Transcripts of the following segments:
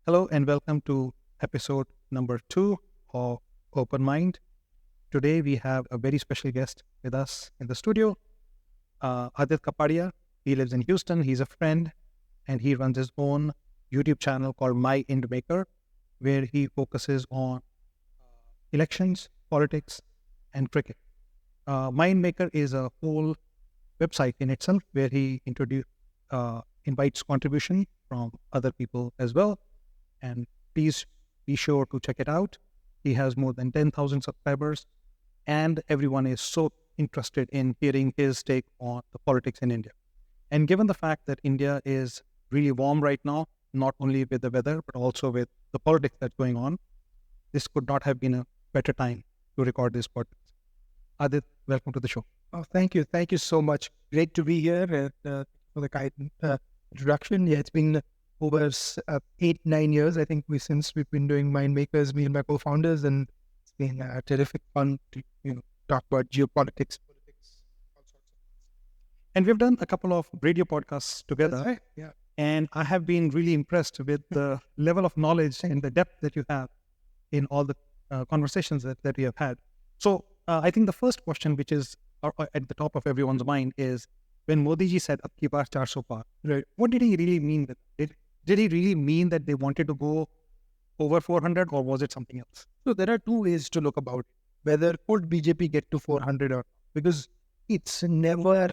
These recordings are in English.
Hello and welcome to episode number 2 of Open Mind. Today we have a very special guest with us in the studio, Aadit Kapadia. He lives in Houston. He's a friend and he runs his own YouTube channel called My Ind Maker, where he focuses on elections, politics, and cricket. Mind Maker is a whole website in itself where he invites contribution from other people as well. And please be sure to check it out. He has more than 10,000 subscribers, and everyone is so interested in hearing his take on the politics in India. And given the fact that India is really warm right now, not only with the weather, but also with the politics that's going on, this could not have been a better time to record this podcast. Adit, welcome to the show. Oh, thank you. Thank you so much. Great to be here and for the kind introduction. Yeah, it's been over 8, 9 years, I think, since we've been doing Mind Makers, me and my co-founders, and it's been terrific fun to talk about geopolitics, politics, all sorts of And we've done a couple of radio podcasts together. That's right. Yeah. And I have been really impressed with the level of knowledge and the depth that you have in all the conversations that we have had. So I think the first question, which is at the top of everyone's mind, is when Modi ji said, "Ab ki baar 400 par," Right. what did he really mean with it? Did he really mean that they wanted to go over 400, or was it something else? So there are two ways to look about it. Whether could BJP get to 400 or not, because it's never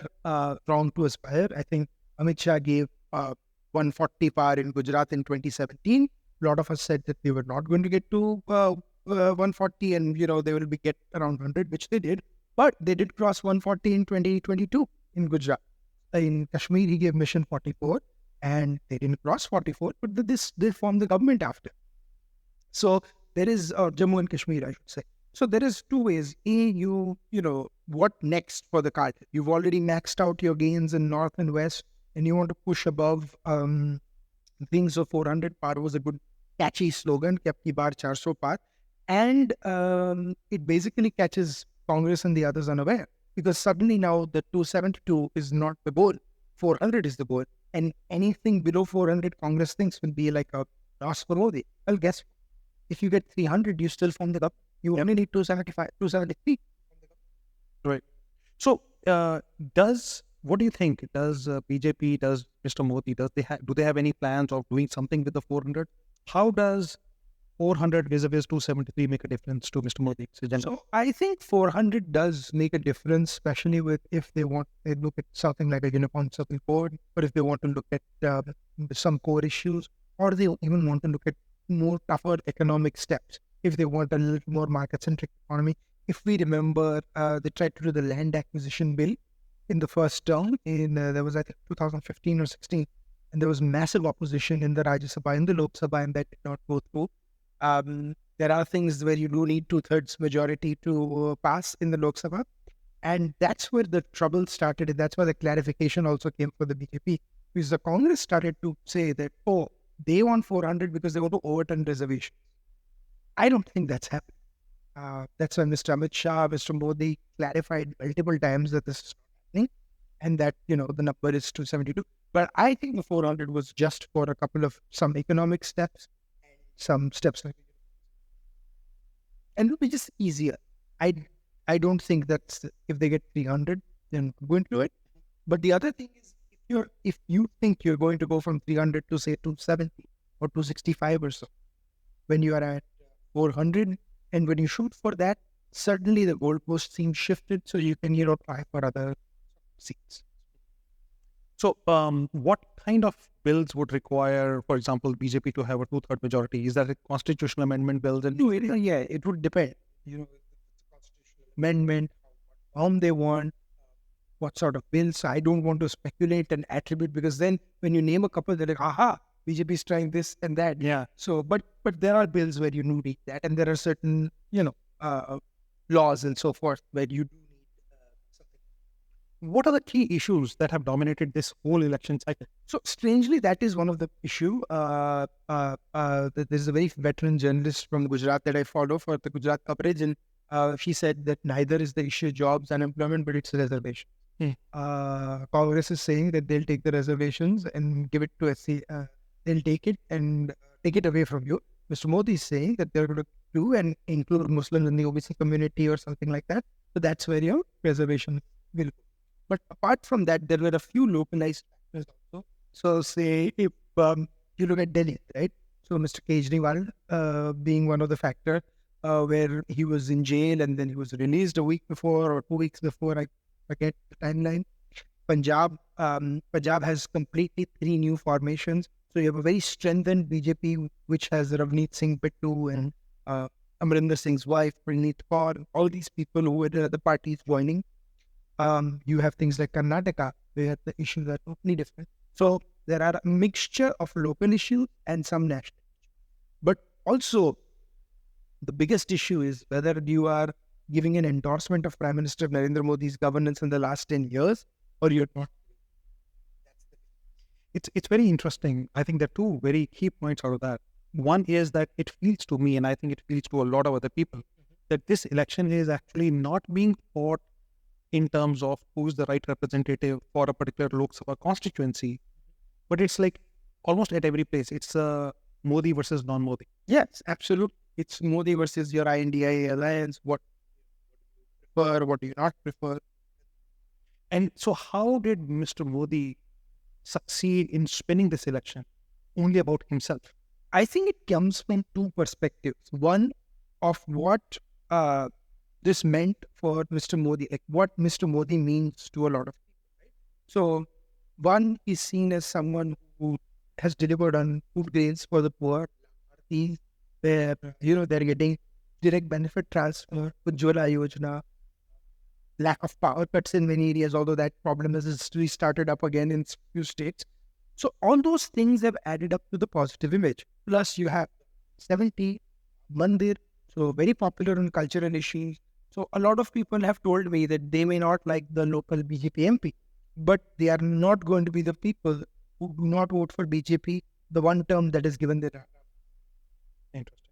wrong to aspire. I think Amit Shah gave 140 par in Gujarat in 2017. A lot of us said that they were not going to get to 140 and, they will get around 100, which they did. But they did cross 140 in 2022 in Gujarat. In Kashmir, he gave mission 44 and they didn't cross 44, but they formed the government after. So there is Jammu and Kashmir, I should say. So there is two ways. What next for the card? You've already maxed out your gains in North and West, and you want to push above things of 400 par was a good catchy slogan, "Ki apki baar 400 par." And it basically catches Congress and the others unaware, because suddenly now the 272 is not the goal, 400 is the goal. And anything below 400, Congress thinks will be like a loss for Modi. Well, guess what? If you get 300, you still form the government. You only need 275, 273. Right. So, what do you think? Does BJP, does Mr. Modi, do they have any plans of doing something with the 400? How does 400 vis-a-vis 273 make a difference to Mr. Modi's agenda? So I think 400 does make a difference, especially if they look at something like a uniform civil code, or if they want to look at some core issues, or they even want to look at more tougher economic steps, if they want a little more market-centric economy. If we remember, they tried to do the land acquisition bill in the first term, there was, I think, 2015 or 16, and there was massive opposition in the Rajya Sabha and the Lok Sabha, and that did not go through. There are things where you do need 2/3 majority to pass in the Lok Sabha, and that's where the trouble started, and that's where the clarification also came for the BJP, because the Congress started to say that, they want 400 because they want to overturn reservations. I don't think that's happening. That's why Mr. Amit Shah, Mr. Modi clarified multiple times that this is not happening, and that, the number is 272. But I think the 400 was just for a couple of some economic steps, some steps like, and it'll be just easier. I don't think that if they get 300, then we're going to do it. But the other thing is, if you think you're going to go from 300 to say 270 or 265 or so, when you are at 400, and when you shoot for that, certainly the goalpost seems shifted, so you can try for other seats. So, what kind of bills would require, for example, BJP to have a 2/3 majority? Is that a constitutional amendment bill? No, it would depend. It's a constitutional amendment, how they want, what sort of bills. I don't want to speculate and attribute, because then when you name a couple, they're like, aha, BJP is trying this and that. Yeah. So, but there are bills where you need that, and there are certain, laws and so forth where you do need something. What are the key issues that have dominated this whole election cycle? So strangely, that is one of the issue. There's a very veteran journalist from Gujarat that I follow for the Gujarat coverage, and she said that neither is the issue jobs, unemployment, but it's reservation. Congress is saying that they'll take the reservations and give it to SC. They'll take it and take it away from you. Mr. Modi is saying that they're going to do and include Muslims in the OBC community or something like that. So that's where your reservation will go. But apart from that, there were a few localized factors also. So say if you look at Delhi, right? So Mr. Kejriwal being one of the factors where he was in jail and then he was released a week before or 2 weeks before, I forget the timeline. Punjab has completely 3 new formations. So you have a very strengthened BJP, which has Ravneet Singh Bittu and Amarinder Singh's wife, Praneeth Kaur, all these people who were the other parties joining. You have things like Karnataka, where the issues are totally different. So there are a mixture of local issues and some national. But also, the biggest issue is whether you are giving an endorsement of Prime Minister Narendra Modi's governance in the last 10 years or you're not. It's very interesting. I think there are two very key points out of that. One is that it feels to me, and I think it feels to a lot of other people, that this election is actually not being fought in terms of who's the right representative for a particular Lok Sabha constituency, but it's like almost at every place. It's Modi versus non-Modi. Yes, absolutely. It's Modi versus your INDI alliance. What do you prefer? What do you not prefer? And so how did Mr. Modi succeed in spinning this election only about himself? I think it comes from two perspectives. One, of what this meant for Mr. Modi, like what Mr. Modi means to a lot of people. Right? So, one is seen as someone who has delivered on food grains for the poor, where they're getting direct benefit transfer, Ujjwala Yojana, lack of power cuts in many areas, although that problem has restarted up again in few states. So all those things have added up to the positive image. Plus you have 70 Mandir, so very popular on cultural issues. So a lot of people have told me that they may not like the local BJP MP, but they are not going to be the people who do not vote for BJP the one term that is given their. Interesting.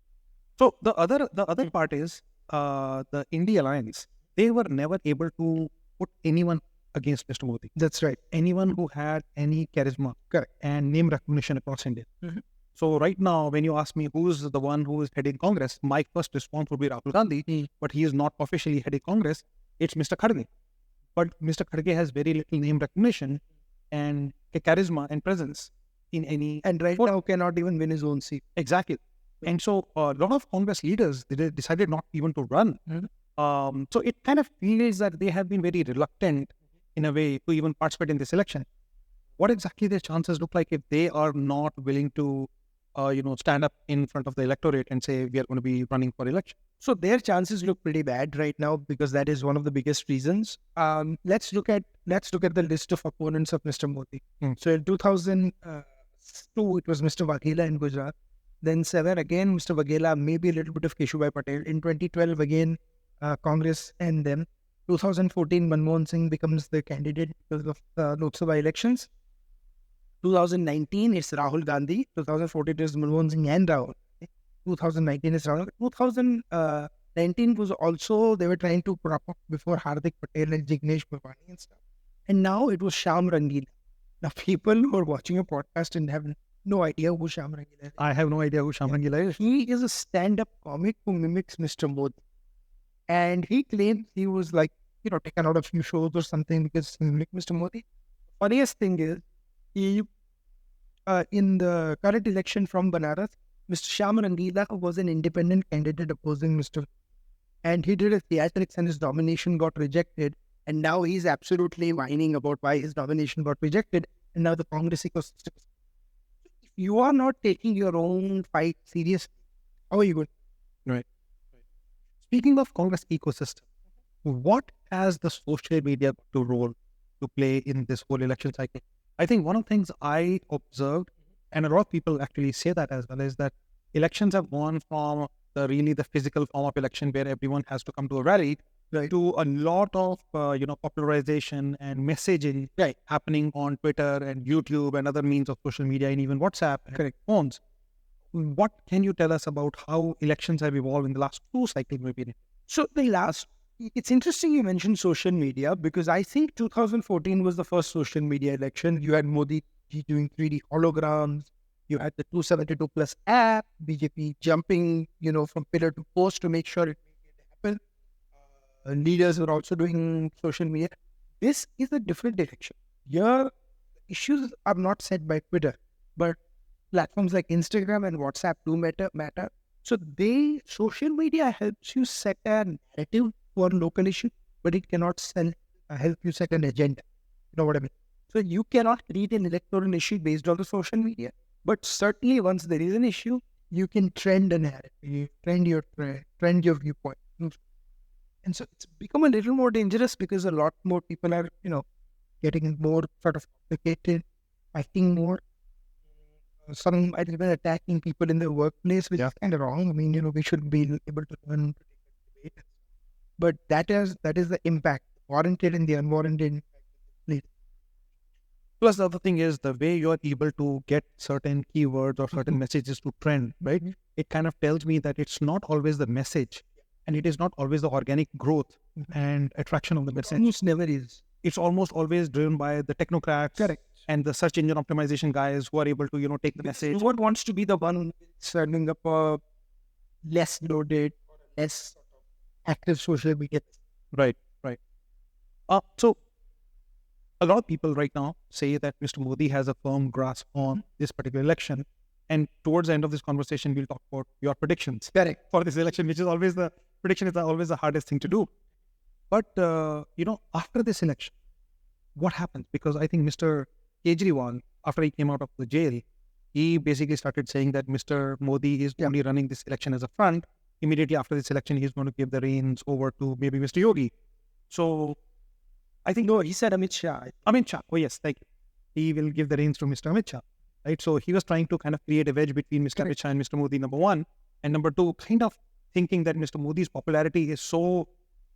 So the other part is the India Alliance. They were never able to put anyone against Mr. Modi. That's right. Anyone who had any charisma and name recognition across India. Mm-hmm. So right now, when you ask me who's the one who is heading Congress, my first response would be Rahul Gandhi, but he is not officially heading Congress. It's Mr. Kharge. But Mr. Kharge has very little name recognition and a charisma and presence in any... And right now cannot even win his own seat. Exactly. And so a lot of Congress leaders, they decided not even to run. Mm-hmm. So it kind of feels that they have been very reluctant in a way to even participate in this election. What exactly their chances look like if they are not willing to, stand up in front of the electorate and say we are going to be running for election? So their chances look pretty bad right now because that is one of the biggest reasons. Let's look at the list of opponents of Mr. Modi. So in 2002, it was Mr. Waghela in Gujarat. Then 7 again, Mr. Waghela, maybe a little bit of Keshubhai Patel. In 2012 again, Congress and them. 2014, Manmohan Singh becomes the candidate because of the Lok Sabha elections. 2019, it's Rahul Gandhi. 2014 is Manmohan Singh and Rahul. 2019 is Rahul. 2019 was also, they were trying to prop up before Hardik Patel and Jignesh Bhavani and stuff. And now it was Shyam Rangila. Now people who are watching a podcast and have no idea who Shyam Rangila is. I have no idea who Shyam Rangila is. He is a stand-up comic who mimics Mr. Modi. And he claims he was taken out of a few shows or something because he mimicked Mr. Modi. Funniest thing is, he, in the current election from Banaras, Mr. Shyam Rangila was an independent candidate opposing Mr. And he did a theatrics and his nomination got rejected. And now he's absolutely whining about why his nomination got rejected. And now the Congress ecosystem. If you are not taking your own fight seriously, how are you going? Right. Speaking of Congress ecosystem, what has the social media role to play in this whole election cycle? I think one of the things I observed, and a lot of people actually say that as well, is that elections have gone from the physical form of election where everyone has to come to a rally, to a lot of popularization and messaging happening on Twitter and YouTube and other means of social media and even WhatsApp and phones. What can you tell us about how elections have evolved in the last 2 cycles maybe? So it's interesting you mentioned social media because I think 2014 was the first social media election. You had Modi doing 3D holograms. You had the 272 plus app, BJP jumping, from pillar to post to make sure it happen. Leaders were also doing social media. This is a different direction. Here, issues are not set by Twitter, but platforms like Instagram and WhatsApp do matter. So social media helps you set a narrative for local issue, but it cannot help you set an agenda. You know what I mean? So you cannot create an electoral issue based on the social media. But certainly once there is an issue, you can trend a narrative, trend your viewpoint. And so it's become a little more dangerous because a lot more people are, getting more sort of complicated, fighting more. Some might even attacking people in the workplace, which is kind of wrong. I mean, we should be able to learn to take debate. But that is the impact, warranted and the unwarranted impact. Plus, the other thing is the way you're able to get certain keywords or certain messages to trend, right? It kind of tells me that it's not always the message and it is not always the organic growth and attraction of the message. Almost never is. It's almost always driven by the technocrats. Correct. And the search engine optimization guys who are able to, take the message. Who wants to be the one serving up a less loaded, less active social media? Right. So a lot of people right now say that Mr. Modi has a firm grasp on this particular election. And towards the end of this conversation, we'll talk about your predictions. Correct. For this election, which is always always the hardest thing to do. But, after this election, what happens? Because I think Mr. Kejriwal, after he came out of the jail, he basically started saying that Mr. Modi is only running this election as a front. Immediately after this election, he's going to give the reins over to maybe Mr. Yogi. So I think... No, he said Amit Shah. Amit Shah. Oh, yes. Thank you. He will give the reins to Mr. Amit Shah. Right? So he was trying to kind of create a wedge between Mr. Amit Shah and Mr. Modi, number one. And number two, kind of thinking that Mr. Modi's popularity is so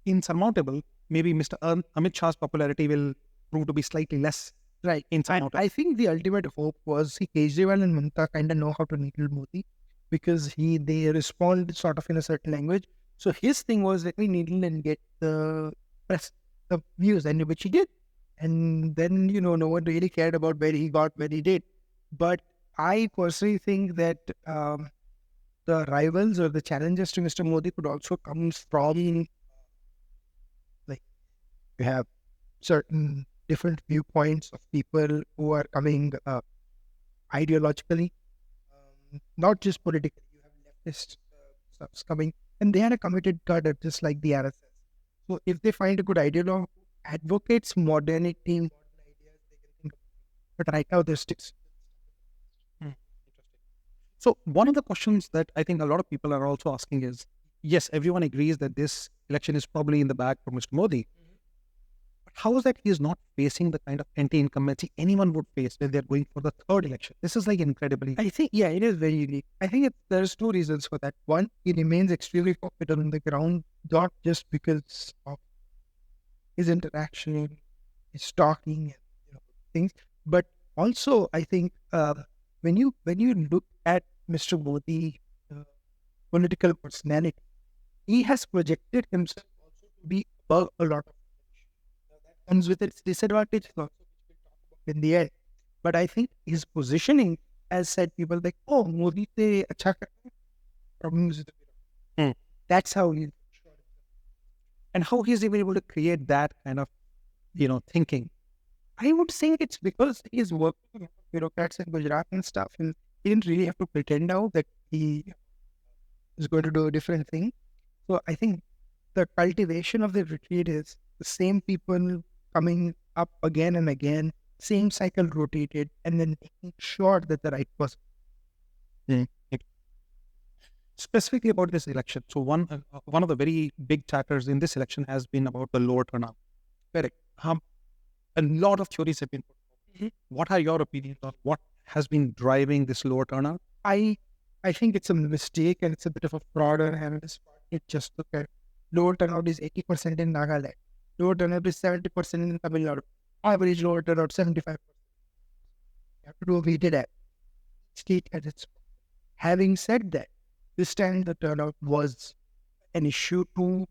insurmountable, maybe Mr. Amit Shah's popularity will prove to be slightly less. Right. I think the ultimate hope was Kejriwal and Mamata kind of know how to needle Modi because they respond sort of in a certain language. So his thing was, let me needle and get the press, the views, and which he did. And then, no one really cared about where he got, where he did. But I personally think that the rivals or the challenges to Mr. Modi could also come from, like, you have certain different viewpoints of people who are coming ideologically, not just politically. You have leftist stuffs coming, and they had a committed cadre just like the RSS. So if they find a good ideologue, advocates modernity, modern ideas, they can think of it. But right now they're sticks. So one of the questions that I think a lot of people are also asking is, yes, everyone agrees that this election is probably in the bag for Mr. Modi. But how is that he is not facing the kind of anti-incumbency anyone would face when they're going for the third election? This is like incredibly... I think, it is very unique. I think there's two reasons for that. One, he remains extremely popular on the ground, not just because of his interaction, his talking, and things, but also I think when you look at Mr. Modi, political personality, he has projected himself also to be above a lot of things. That comes with its disadvantages also, which we'll talk about in the end. But I think his positioning has said people like, oh, Modi se acha kar raha hai, problems with the That's how he... And how he's even able to create that kind of, thinking. I would say it's because he's working with bureaucrats in Gujarat and stuff, and he didn't really have to pretend now that he is going to do a different thing. So I think the cultivation of the retreat is the same people coming up again and again, same cycle rotated, and then making sure that the right person. Specifically about this election. So one of the very big chatters in this election has been about the lower turnout. Correct. A lot of theories have been put forward. What are your opinions on what has been driving this lower turnout? I think it's a mistake and it's a bit of a fraud on analyst part. It just look at lower turnout is 80% in Nagaland. Lower turnout is 70% in Tamil Nadu. Average lower turnout 75%. You have to do a weighted average. State at its... Having said that, this time the turnout was an issue to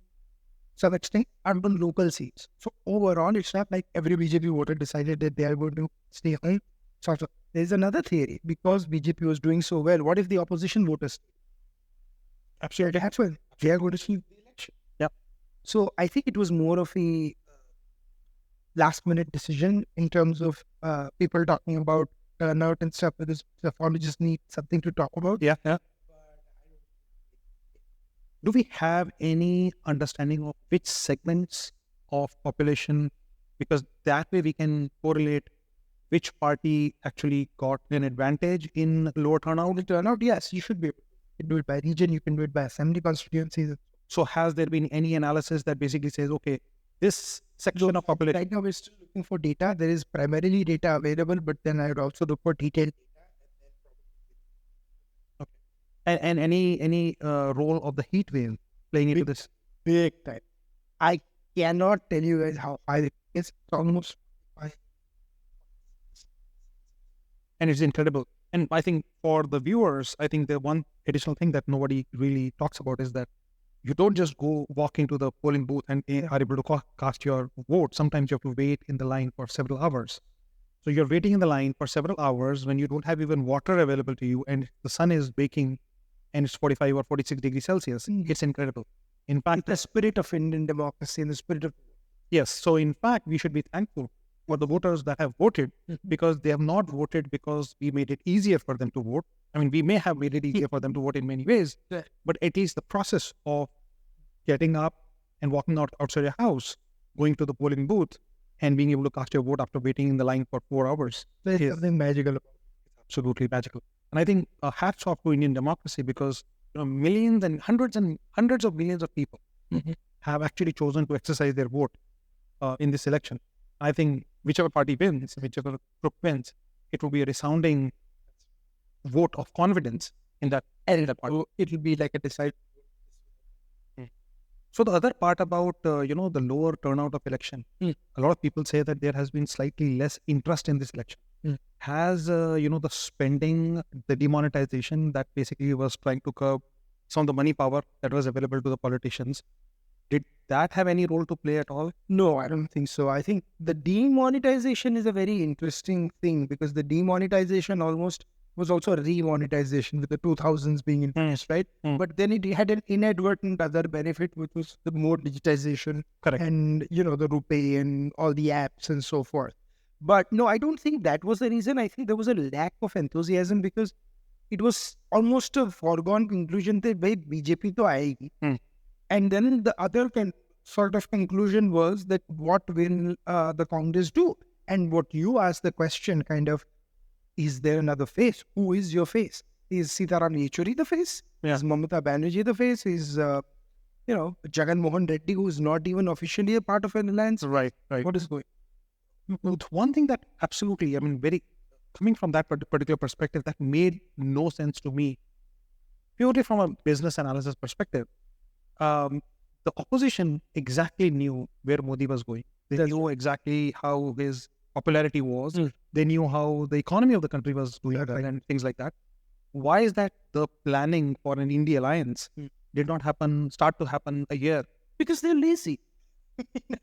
some extent urban local seats. So overall, it's not like every BJP voter decided that they are going to stay home. Sort of There's another theory. Because BJP was doing so well, what if the opposition voters? Absolutely. That's when they are going to see the election. Yeah. So I think it was more of a last minute decision in terms of people talking about turnout and stuff, because psephologists need something to talk about. Yeah. Yeah. Do we have any understanding of which segments of population? Because that way we can correlate which party actually got an advantage in lower turnout. The turnout, yes, you should be able to. You can do it by region, you can do it by assembly constituencies. So has there been any analysis that basically says, okay, this section of population? Right now, we're still looking for data. There is primarily data available, but then I would also look for detailed. Okay. And any role of the heat wave playing into this? Big time. I cannot tell you guys how high it is. It's almost high. And it's incredible. And I think for the viewers, I think the one additional thing that nobody really talks about is that you don't just go walk into the polling booth and are able to cast your vote. Sometimes you have to wait in the line for several hours. So you're waiting in the line for several hours when you don't have even water available to you and the sun is baking and it's 45 or 46 degrees Celsius. It's incredible. In fact, the spirit of Indian democracy and the spirit of... Yes. So in fact, we should be thankful for the voters that have voted because they have not voted because we made it easier for them to vote. I mean, we may have made it easier for them to vote in many ways, but at least the process of getting up and walking outside your house, going to the polling booth and being able to cast your vote after waiting in the line for 4 hours. There's something magical. Absolutely magical. And I think hats off to Indian democracy because millions and hundreds of millions of people have actually chosen to exercise their vote in this election. I think whichever party wins, whichever group wins, it will be a resounding vote of confidence in that party. It will be like a decisive. So the other part about the lower turnout of election, a lot of people say that there has been slightly less interest in this election. Has the spending, the demonetization that basically was trying to curb some of the money power that was available to the politicians, did that have any role to play at all? No, I don't think so. I think the demonetization is a very interesting thing because the demonetization almost was also a remonetization with the 2000s being introduced, right? But then it had an inadvertent other benefit, which was the more digitization. Correct. And, the RuPay and all the apps and so forth. But no, I don't think that was the reason. I think there was a lack of enthusiasm because it was almost a foregone conclusion that BJP to aayegi. And then the other sort of conclusion was that what will the Congress do? And what you asked the question kind of, is there another face? Who is your face? Is Sitaram Yechuri the face? Yeah. Is Mamata Banerjee the face? Is, Jagan Mohan Reddy, who is not even officially a part of an alliance? Right. What is going on? One thing that absolutely, coming from that particular perspective, that made no sense to me, purely from a business analysis perspective, the opposition exactly knew where Modi was going. They knew exactly how his popularity was. They knew how the economy of the country was doing and things like that. Why is that the planning for an India alliance did not start to happen a year? Because they're lazy.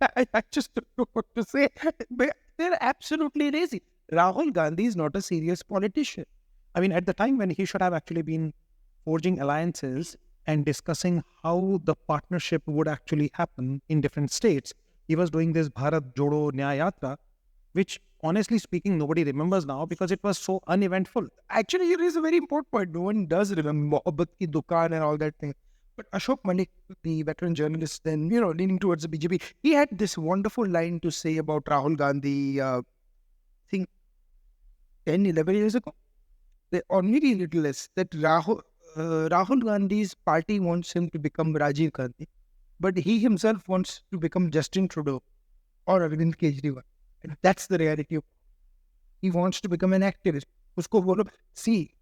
I just don't know what to say. But they're absolutely lazy. Rahul Gandhi is not a serious politician. I mean, at the time when he should have actually been forging alliances and discussing how the partnership would actually happen in different states, he was doing this Bharat Jodo Nyaya Yatra, which honestly speaking, nobody remembers now because it was so uneventful. Actually, it is a very important point. No one does remember Mohabbat Ki Dukaan and all that thing. But Ashok Malik, the veteran journalist, then, leaning towards the BJP, he had this wonderful line to say about Rahul Gandhi, I think 10, 11 years ago, or maybe a little less, that Rahul Gandhi's party wants him to become Rajiv Gandhi, but he himself wants to become Justin Trudeau or Arvind Kejriwal. And that's the reality of he wants to become an activist. Usko bolo, see,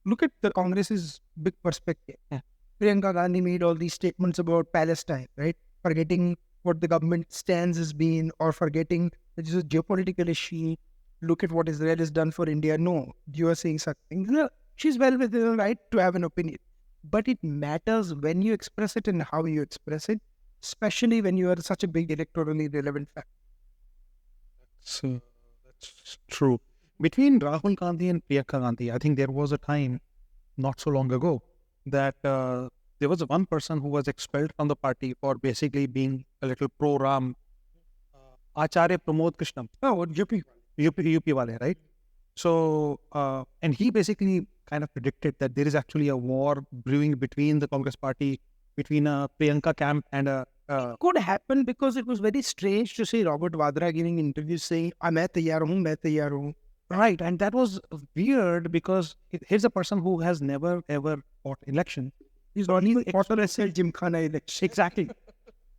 look at the Congress's big perspective. Priyanka Gandhi made all these statements about Palestine, right? Forgetting what the government stance has been or forgetting that this is a geopolitical issue. Look at what Israel has done for India. No, you are saying something. No, she's well within the right to have an opinion. But it matters when you express it and how you express it, especially when you are such a big electorally relevant factor. So that's true. between Rahul Gandhi and Priyanka Gandhi, I think there was a time not so long ago that there was one person who was expelled from the party for basically being a little pro-Ram. Acharya Pramod Krishnam. Oh, UP. UP wale, right? So, and he basically kind of predicted that there is actually a war brewing between the Congress party, between a Priyanka camp and a. Could happen because it was very strange to see Robert Vadra giving interviews saying, मैं तैयार हूँ, मैं तैयार हूँ. Right, and that was weird because here's a person who has never ever fought election. He's not even fought a Gymkhana election. Exactly.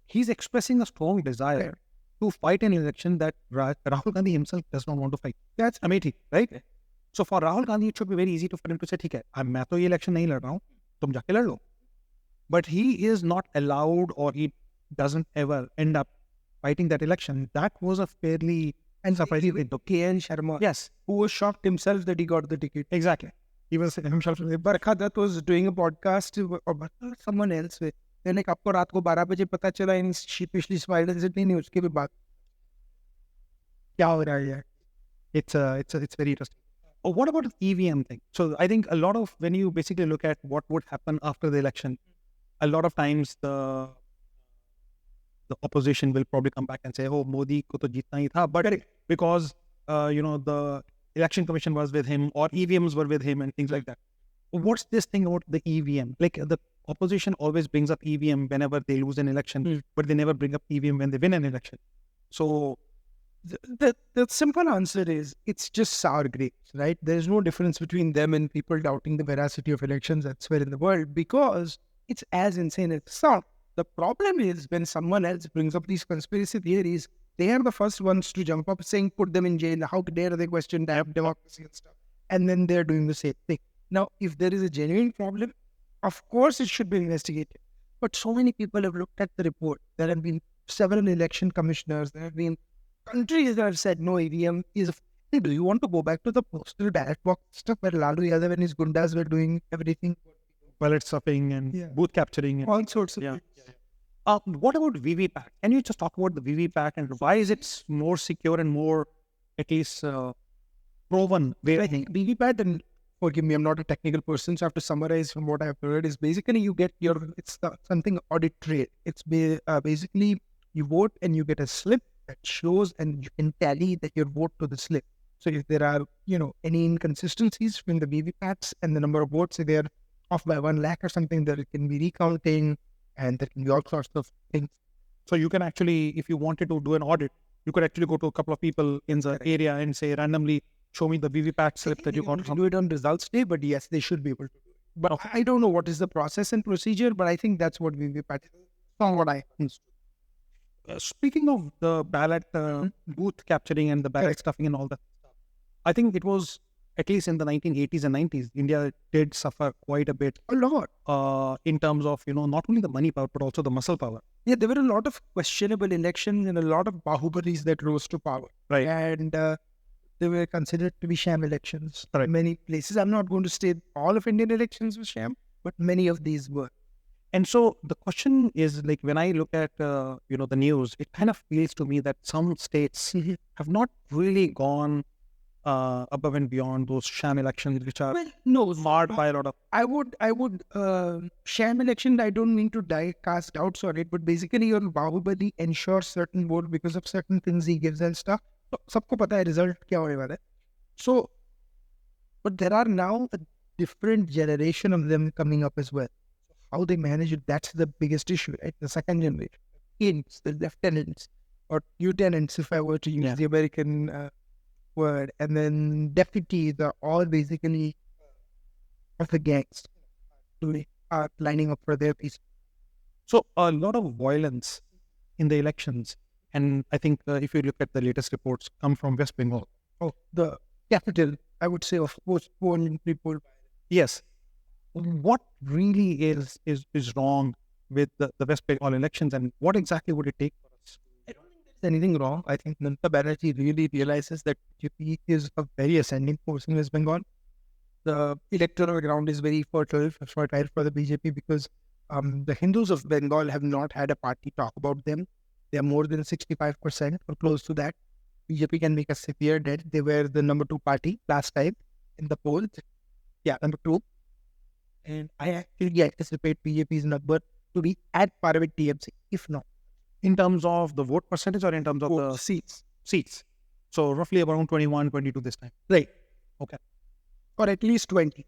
He's expressing a strong desire to fight an election that Rahul Gandhi himself does not want to fight. That's Amethi, right? So for Rahul Gandhi, it should be very easy for him to say, ठीक है, मैं तो ये election नहीं लड़ रहा हूँ, तुम जाके लड़ लो. But he is not allowed, or he doesn't ever end up fighting that election. That was a fairly surprising thing. K.N. Sharma, Yes, who was shocked himself that he got the ticket. exactly. He was himself. Barkha Dutt was doing a podcast or someone else with. Then like आपको रात को 12 बजे पता चला इन sheepishly smiled and said नहीं उसके भी बात क्या हो रहा है यार. It's very interesting. Oh, what about the EVM thing? So I think a lot of, when you basically look at what would happen after the election, a lot of times the opposition will probably come back and say, "Oh, Modi ko to jeetna hi tha," but because the election commission was with him, or EVMs were with him, and things like that. What's this thing about the EVM? Like the opposition always brings up EVM whenever they lose an election, but they never bring up EVM when they win an election. So the simple answer is it's just sour grapes, right? There's no difference between them and people doubting the veracity of elections elsewhere in the world because it's as insane as it sounds. The problem is when someone else brings up these conspiracy theories, they are the first ones to jump up saying, put them in jail. How dare they question democracy and stuff? And then they're doing the same thing. Now, if there is a genuine problem, of course it should be investigated. But so many people have looked at the report. There have been several election commissioners. There have been countries that have said no, EVM is. Do you want to go back to the postal ballot box stuff where Lalu Yadav and his gundas were doing everything? Ballot stuffing and booth capturing. And all sorts of things. What about VVPAT? Can you just talk about the VVPAT and why is it more secure and more, at least, proven? I think VVPAT, and forgive me, I'm not a technical person, so I have to summarize from what I've heard, is basically you get something audit trail. It's basically you vote and you get a slip that shows and you can tally that your vote to the slip. So if there are, any inconsistencies between the VVPATs and the number of votes, say they're off by 1 lakh or something, there can be recounting and there can be all sorts of things. So you can actually, if you wanted to do an audit, you could actually go to a couple of people in the area and say randomly, show me the VVPAT slip that you got. Do it on results day, but yes, they should be able to do it. But I don't know what is the process and procedure, but I think that's what VVPAT is. From what I understood. Speaking of the ballot booth capturing and the ballot stuffing and all that stuff, I think it was, at least in the 1980s and 90s, India did suffer quite a bit. A lot. In terms of, not only the money power, but also the muscle power. Yeah, there were a lot of questionable elections and a lot of bahubalis that rose to power. Right. And they were considered to be sham elections. Right. In many places. I'm not going to say all of Indian elections were sham, but many of these were. And so the question is, like, when I look at, the news, it kind of feels to me that some states have not really gone above and beyond those sham elections, which are marred by a lot of. I would sham election. I don't mean to cast doubts on it, but basically your Bahubali ensures certain vote because of certain things he gives and stuff. So, सबको पता है result क्या होने वाला है. So, but there are now a different generation of them coming up as well. How they manage it, that's the biggest issue, right? The second generation, the lieutenants or lieutenants, if I were to use the American word, and then deputies are all basically of the gangs are lining up for their piece. So a lot of violence in the elections, and I think if you look at the latest reports, come from West Bengal. Oh, the capital, I would say, of postponed people. Yes. What really is wrong with the West Bengal elections, and what exactly would it take for us? I don't think there's anything wrong. I think Mamata Banerjee really realizes that BJP is a very ascending force in West Bengal. The electoral ground is very fertile for the BJP because the Hindus of Bengal have not had a party talk about them. They are more than 65% or close to that. BJP can make a severe dent. They were the number 2 party last time in the polls. Yeah, number 2. And I actually anticipate BJP's number to be at par with TMC, if not. In terms of the vote percentage or in terms of the seats. seats? So roughly around 21, 22 this time. Right. Okay. Or at least 20.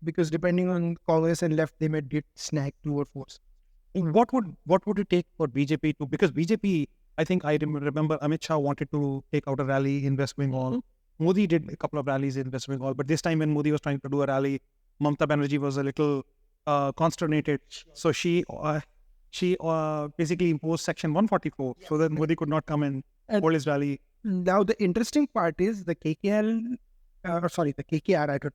Because depending on Congress and left, they may get snag 2 or 4. What would it take for BJP to, because BJP, I think I remember Amit Shah wanted to take out a rally in West Bengal. Modi did a couple of rallies in West Bengal, but this time when Modi was trying to do a rally, Mamata Banerjee was a little consternated. So she basically imposed Section 144 so that Modi could not come and hold his rally. Now, the interesting part is the KKR, I don't know.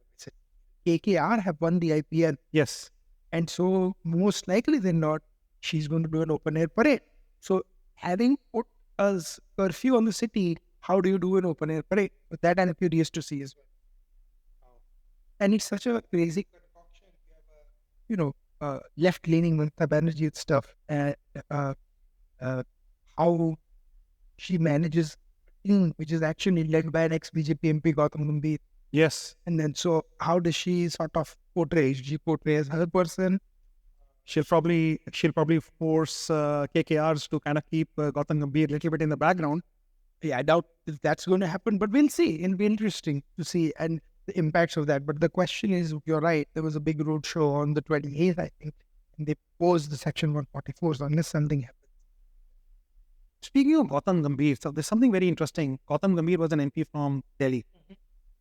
KKR have won the IPL. Yes. And so, most likely than not, she's going to do an open air parade. So, having put a curfew on the city, how do you do an open air parade? But that I'm curious to see as well. And it's such a crazy concoction. You know, left-leaning Mamata Banerjee stuff, and how she manages a team which is actually led by an ex-BJP MP, Gautam Gambhir. Yes. And then, so how does she sort of portray? She portrays her person. She'll probably force KKRs to kind of keep Gautam Gambhir a little bit in the background. Yeah, I doubt if that's going to happen, but we'll see. It'll be interesting to see and the impacts of that. But the question is, you're right, there was a big road show on the 28th, I think, and they posed the Section 144, so unless something happens. Speaking of Gautam Gambhir, so there's something very interesting. Gautam Gambhir was an MP from Delhi,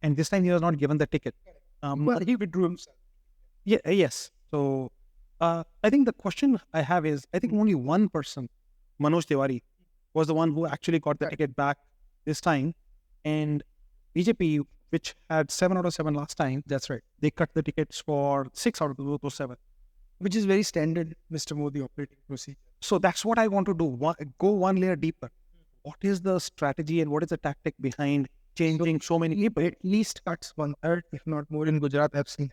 and this time he was not given the ticket. Well, he withdrew himself. Yeah, yes. So I think the question I have is, I think only one person, Manoj Tiwari, was the one who actually got the ticket back this time. And BJP, which had 7 out of 7 last time, That's right. they cut the tickets for 6 out of those 7. Which is very standard Mr. Modi operating procedure. So that's what I want to do. Go one layer deeper. What is the strategy and what is the tactic behind changing so many people? At least cuts 1/3, if not more. In Gujarat, I've seen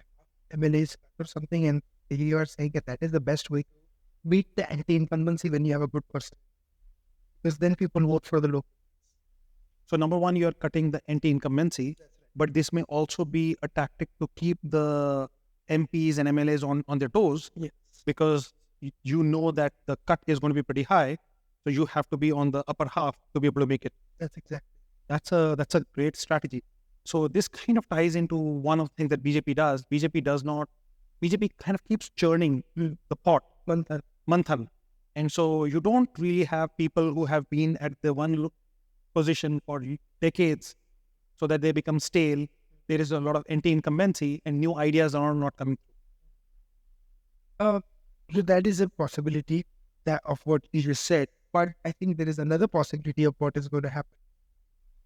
MLAs or something, and you are saying that is the best way to beat the anti-incumbency when you have a good person. Because then people vote for the local. So number one, you're cutting the anti-incumbency, but this may also be a tactic to keep the MPs and MLAs on their toes, Yes. because you know that the cut is going to be pretty high, so you have to be on the upper half to be able to make it. That's exactly. That's a great strategy. So this kind of ties into one of the things that BJP does. BJP kind of keeps churning the pot, manthan. And so you don't really have people who have been at the one position for decades so that they become stale. There is a lot of anti-incumbency and new ideas are not coming So that is a possibility of what you just said. But I think there is another possibility of what is going to happen.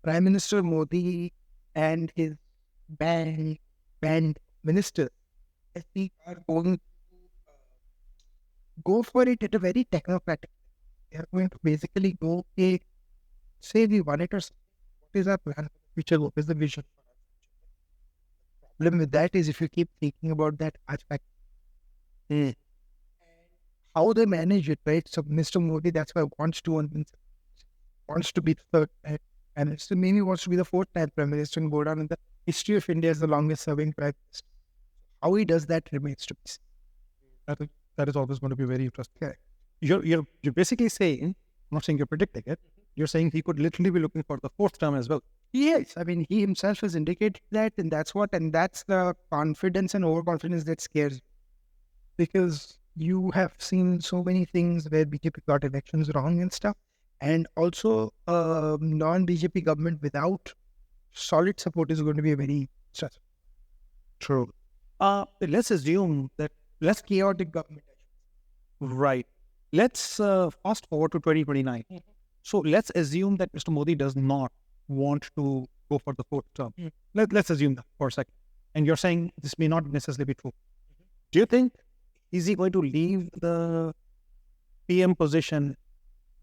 Prime Minister Modi and his band minister, I think, are going to go for it at a very technocratic. They are going to basically go, say we won it or something. What is our plan for the future? What is the vision for our future? The problem with that is if you keep thinking about that aspect, how they manage it, right? So Mr. Modi, that's why wants to be the third Prime Minister, maybe wants to be the 4th time Prime Minister and go down in the history of India as the longest serving Prime Minister. How he does that remains to be seen. I think that is always going to be very interesting. Correct. You're basically saying, I'm not saying you're predicting it, you're saying he could literally be looking for the 4th term as well. Yes, I mean, he himself has indicated that, and that's the confidence and overconfidence that scares you. Because you have seen so many things where BJP got elections wrong and stuff, and also non-BJP government without solid support is going to be a very stressful. True. Let's assume that, Less chaotic government. right. Let's fast forward to 2029. So let's assume that Mr. Modi does not want to go for the 4th term. Let's assume that for a second. And you're saying this may not necessarily be true. Do you think, is he going to leave the PM position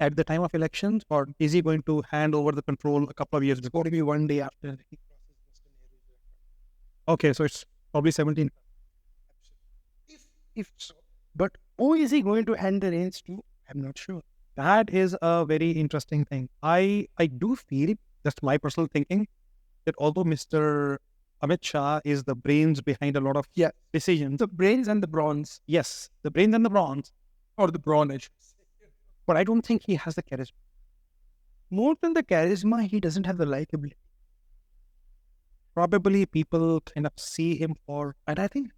at the time of elections, or is he going to hand over the control a couple of years before? It's going to be one day after he crosses Mr. Nehru's. Okay, so it's probably 17. If so. But who is he going to hand the reins to? I'm not sure. That is a very interesting thing. I do feel That's my personal thinking, that although Mr. Amit Shah is the brains behind a lot of decisions. The brains and the bronze, Yes, the brains and the bronze, or the brawn, I should say. but I don't think he has the charisma. More than the charisma, he doesn't have the likability. Probably people kind of see him for, and I think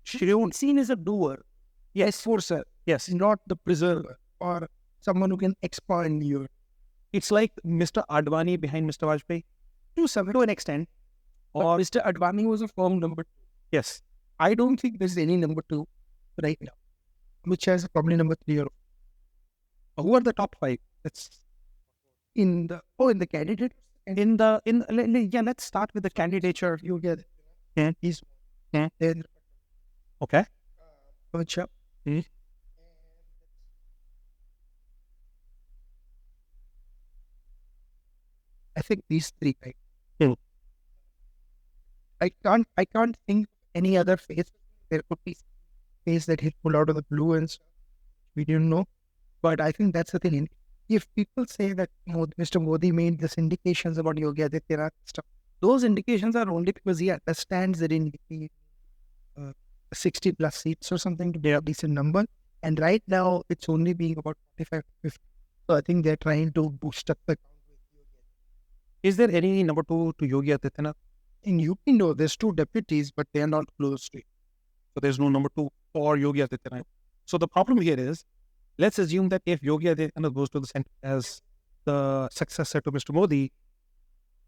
He's seen as a doer, yes, enforcer, yes, not the preserver or someone who can expand you. it's like Mr. Advani behind Mr. Vajpayee to an extent. Or Mr. Advani was a firm number two. Yes, I don't think there's any number two right now, which has probably number three or who are the top five? Let's in the candidate. yeah. Let's start with the candidature. You get Yeah. he's Yeah. then Okay. Pacha. Hmm. I think these three guys. Hmm. I can't think any other face. There could be face that he pulled out of the blue and stuff. We didn't know. But I think that's the thing. If people say that Mr. Modi made these indications about Yogi Adityanath stuff, those indications are only because he understands that in 60 plus seats or something to get a decent number. And right now, it's only being about 45 to 50. So I think they're trying to boost up the count with Yogi. Is there any number two to Yogi Adityanath? In UP, no, there's two deputies, but they are not close to it. So there's no number two for Yogi Adityanath. So the problem here is, let's assume that if Yogi Adityanath goes to the center as the successor to Mr. Modi,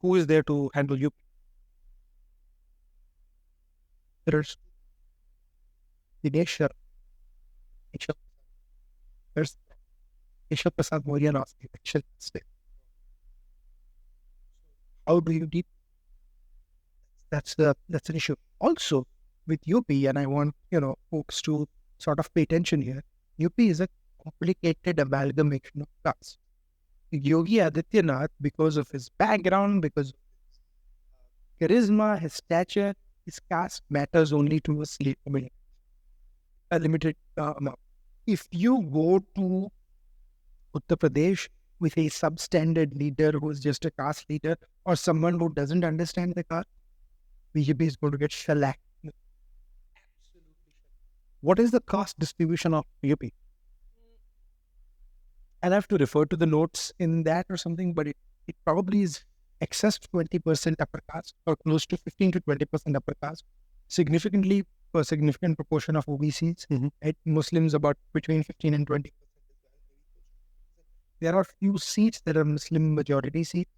who is there to handle UP? There's Dinesh Sharma. There's Keshav Prasad Maurya last election. How do you deal? That's an issue. Also, with UP, and I want folks to sort of pay attention here. UP is a complicated amalgamation of castes. Yogi Adityanath, because of his background, because of his charisma, his stature, his caste matters only to a limited amount. If you go to Uttar Pradesh with a substandard leader who is just a caste leader or someone who doesn't understand the caste, BJP is going to get shellacked. What is the caste distribution of UP? I'll have to refer to the notes in that or something, but it probably is excess 20% upper caste or close to 15 to 20% upper caste, significantly a significant proportion of OBCs, right? Muslims about between 15 and 20%. There are few seats that are Muslim majority seats,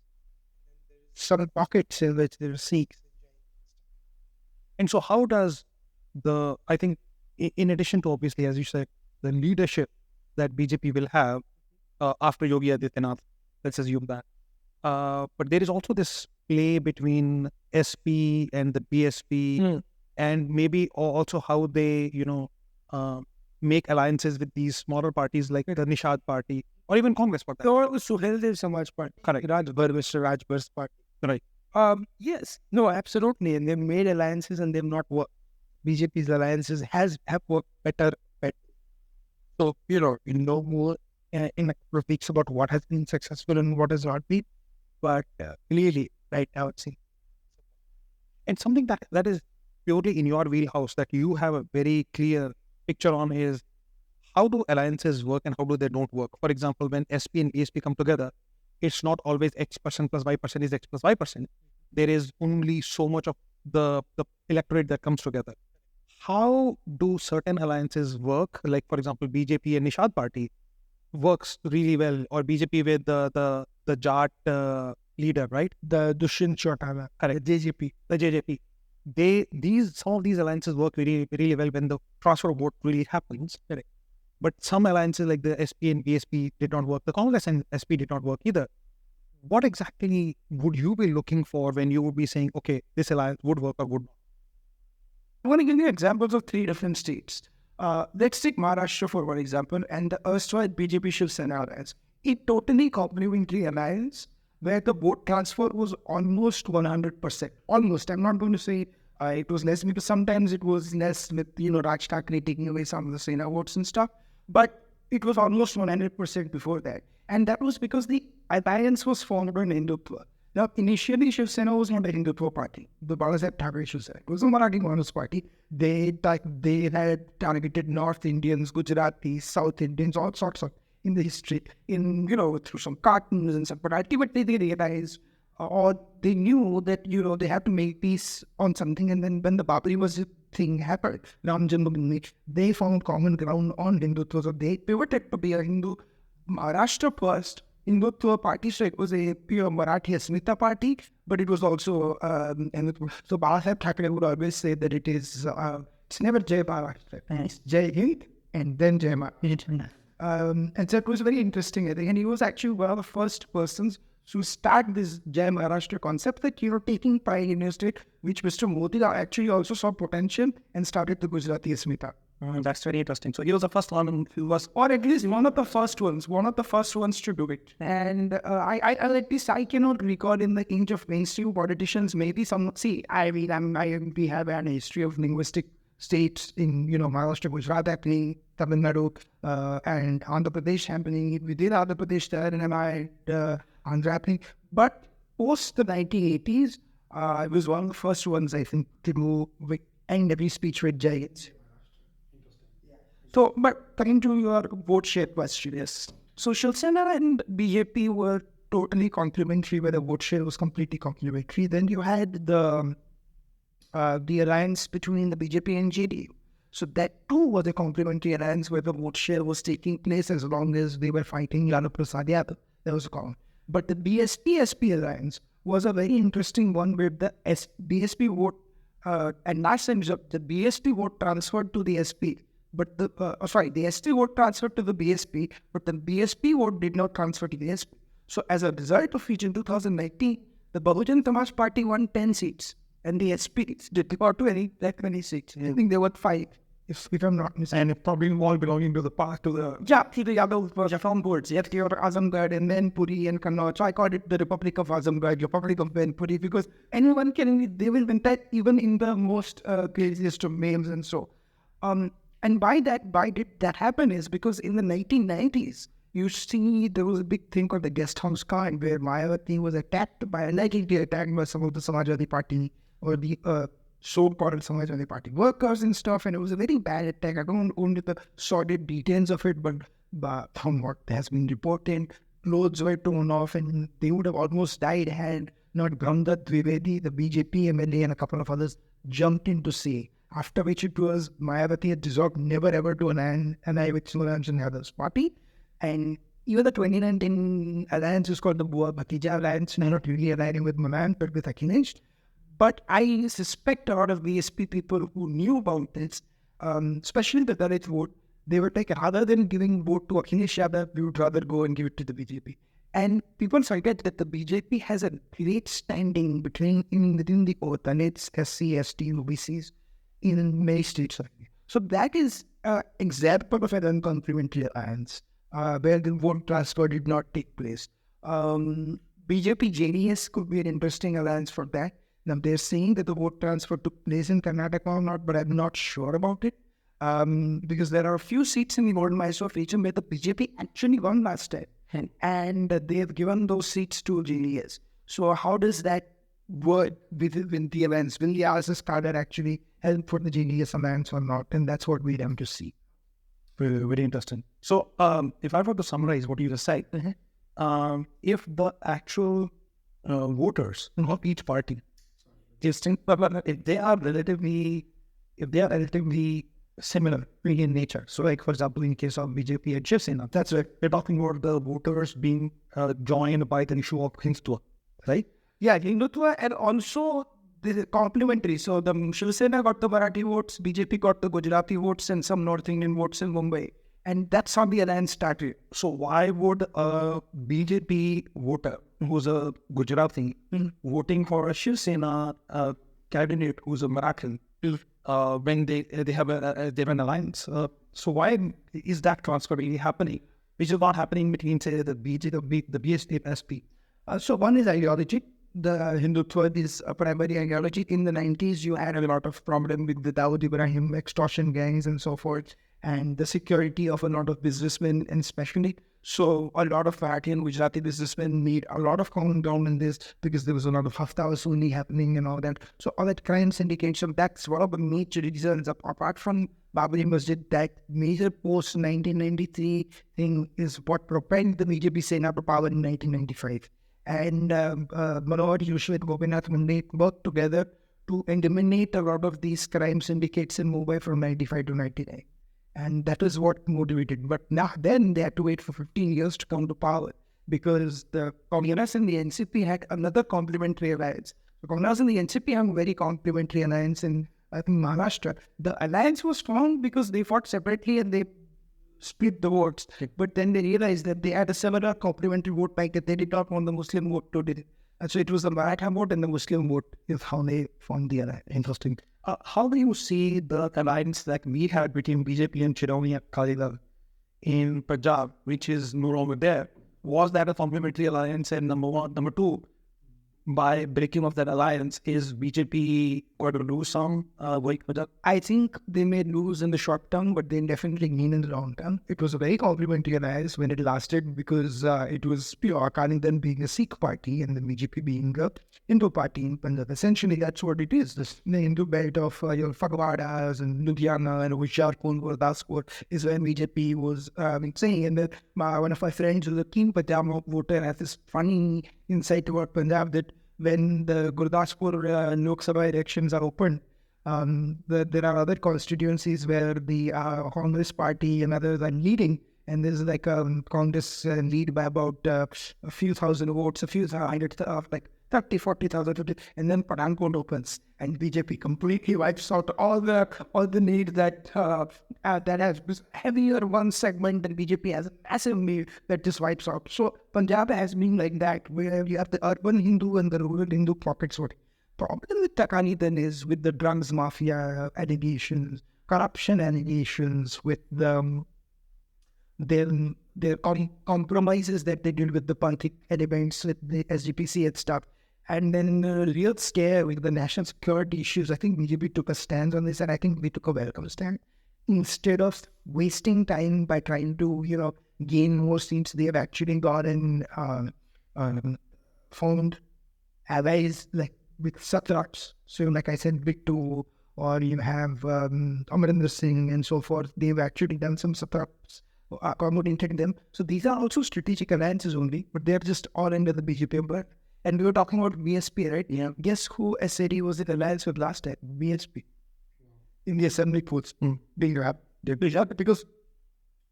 some pockets in which there are Sikhs. And so how does I think, in addition to obviously, as you said, the leadership that BJP will have after Yogi Adityanath, let's assume that. But there is also this play between SP and the BSP, and maybe also how they, make alliances with these smaller parties like the Nishad party or even Congress for that. Or Suhel Dev Samaj Party. Correct. Mr. Rajbar's party. Right. Yes. No, absolutely. And they've made alliances and they've not worked. BJP's alliances have worked better. So, you know more in a couple of weeks about what has been successful and what has not been. But clearly, right now, it seems. And something that is purely in your wheelhouse that you have a very clear picture on is how do alliances work and how do they don't work? For example, when SP and BSP come together, it's not always X% plus Y% is X plus Y%. There is only so much of the electorate that comes together. How do certain alliances work? Like, for example, BJP and Nishad party works really well, or BJP with the Jat leader, right? The Dushyant Chautala, Correct. the JJP. The JJP. Some of these alliances work really, really well when the transfer of vote really happens. Correct. But some alliances like the SP and BSP did not work. The Congress and SP did not work either. What exactly would you be looking for when you would be saying, okay, this alliance would work or would not? I want to give you examples of three different states. Let's take Maharashtra for one example, and the erstwhile BJP Shiv Sena alliance. A totally complementary alliance where the vote transfer was almost 100%. Almost. I'm not going to say it was less because sometimes it was less with, Raj Thackeray taking away some of the Sena votes and stuff. But it was almost 100% before that. And that was because the alliance was formed on Hindutva. Now, initially, Shiv Sena was not a Hindutva party. The Balasaheb Thackeray Shiv Sena. It was a Marathi Communist party. They had targeted North Indians, Gujaratis, South Indians, all sorts of in the history, through some cartoons and stuff. But ultimately, they realized, or they knew that, they had to make peace on something. And then when the Babri Masjid thing happened, Ram Janmabhoomi, they found common ground on Hindutva. So they pivoted to be a Hindu Maharashtra first Hindutva party. So it was a pure Marathi Asmita party, but it was also so Balasaheb Thackeray would always say that it's never Jai Maharashtra, it's Jai Hind and then Jai Maharashtra. And so it was very interesting, I think. And he was actually one of the first persons to start this Jai Maharashtra concept that, taking pride in a state, which Mr. Modi actually also saw potential and started the Gujarati Asmita. That's very interesting. So he was the first one who was, or at least one of the first ones to do it. And at least I cannot recall in the age of mainstream politicians, maybe some, we have an history of linguistic states in, Maharashtra, Gujarat happening, Tamil Nadu, and Andhra Pradesh happening. We did Andhra Pradesh there, and Andhra happening. But post the 1980s, I was one of the first ones, I think, to go with end every speech with Jai. So, but coming to your vote share question, yes. So Shiv Sena and BJP were totally complementary, where the vote share was completely complementary. Then you had the alliance between the BJP and JDU. So that too was a complementary alliance where the vote share was taking place as long as they were fighting Lalu Prasad Yadav. That was common. But the BSP-SP alliance was a very interesting one where the BSP vote, and last time the BSP vote transferred to the SP. But the ST vote transferred to the BSP, but the BSP vote did not transfer to the SP. So as a result of which in 2019, the Bahujan Samaj Party won 10 seats and the SP did not to that many seats. I think there were 5, if I'm not mistaken. and probably all belonging to the past, to the Yadav from boards, yet your Azamgarh and then Puri and Kannauj. So I called it the Republic of Azamgarh, Republic of Ben Puri, because anyone they will invent that even in the most craziest of names and so. And why did that happen is because in the 1990s, you see there was a big thing called the guest house kind, where Mayawati was allegedly attacked by some of the Samajwadi Party or the so-called Samajwadi Party workers and stuff, and it was a very bad attack. I don't go into the sordid details of it, but from what has been reported, clothes were torn off and they would have almost died had not Gramdat Dwivedi, the BJP MLA, and a couple of others jumped in to say. After which it was Mayawati had dissolved never ever to ally with Solange and others party. And even the 2019 alliance is called the Bua Bhatija alliance, not really aligning with Manan, but with Akhilesh. But I suspect a lot of BSP people who knew about this, especially the Dalit vote, they were like, rather than giving vote to Akhilesh Yadav, we would rather go and give it to the BJP. And people forget that the BJP has a great standing within the Dalits, SC, ST, OBCs in many states. So that is an example of an uncomplimentary alliance where the vote transfer did not take place. BJP JDS could be an interesting alliance for that. Now they're saying that the vote transfer took place in Karnataka or not, but I'm not sure about it because there are a few seats in the Golden Mysore region where the BJP actually won last time, and they have given those seats to JDS. So how does that work with the alliance? Will the RSS cadre actually help for the JDS alliance or not? And that's what we have to see. Very, very interesting. So if I were to summarize what you just said, if the actual voters of each party, if they are relatively similar in nature. So like, for example, in case of BJP and Shiv Sena, that's right. We're talking about the voters being joined by the issue of Hindutva, right? Yeah, Hindutva, and also the complementary. So the Shiv Sena got the Marathi votes, BJP got the Gujarati votes and some North Indian votes in Mumbai. And that's how the alliance started. So why would a BJP voter who's a Gujarati voting for a Shiv Sena candidate who's a Marathi when they have an alliance? So why is that transfer really happening, which is not happening between, say, the BSP and SP? So one is ideology. The Hindutva is a primary ideology. In the 90s, you had a lot of problem with the Dawood Ibrahim extortion gangs and so forth, and the security of a lot of businessmen, and especially. So a lot of Marathi and Gujarati businessmen made a lot of common ground in this because there was a lot of hafta wasuli happening and all that. So all that crime syndication, that's one of the major reasons. Apart from Babri Masjid, that major post 1993 thing is what propelled the BJP Sena to power in 1995. And Manohar Joshi and Gopinath Munde worked together to eliminate a lot of these crime syndicates in Mumbai from 95 to 99. And that is what motivated. But now then they had to wait for 15 years to come to power because the Congress and the NCP had another complementary alliance. The Congress and the NCP have a very complementary alliance in, I think, Maharashtra. The alliance was strong because they fought separately and they split the votes. But then they realized that they had a similar complementary vote bank that they did not want the Muslim vote to do it. And so it was the Maratha vote and the Muslim vote is how they formed the alliance. Interesting. How do you see the alliance that we had between BJP and Shironi Akali in Punjab, which is no longer there? Was that a complementary alliance? And number one, number two, by breaking of that alliance, is BJP going to lose some going Punjab? I think they may lose in the short term, but they definitely gain in the long term. It was a very complimentary alliance when it lasted because it was Akali then being a Sikh party and the BJP being a Hindu party in Punjab. Essentially, that's what it is. The Hindu belt of your Phagwadas and Ludhiana and Hoshiarpur, Gurdaspur is when BJP was saying. And then one of my friends who's a keen Punjab voter has this funny insight about Punjab that when the Gurdaspur Lok Sabha elections are opened, there are other constituencies where the Congress party and others are leading, and there's like a Congress lead by about a few thousand votes, a few hundred, like 30, 40,000, 50, and then Pathankot opens, and BJP completely wipes out all the need that has this heavier one segment, and BJP has a massive need that just wipes out. So Punjab has been like that, where you have the urban Hindu and the rural Hindu pockets voting. Problem with Takani then is with the drugs mafia allegations, corruption allegations, with their compromises that they did with the Panthik elements, with the SGPC and stuff. And then the real scare with the national security issues, I think BJP took a stand on this, and I think we took a welcome stand. Instead of wasting time by trying to, gain more seats, they have actually gotten found allies like with satraps. So like I said, Bittu, or you have Amarinder Singh and so forth. They've actually done some satraps, accommodated them. So these are also strategic alliances only, but they're just all under the BJP umbrella. And we were talking about BSP, right? Yeah. Guess who SAD was in alliance with last time? BSP. In the assembly polls being grabbed. Because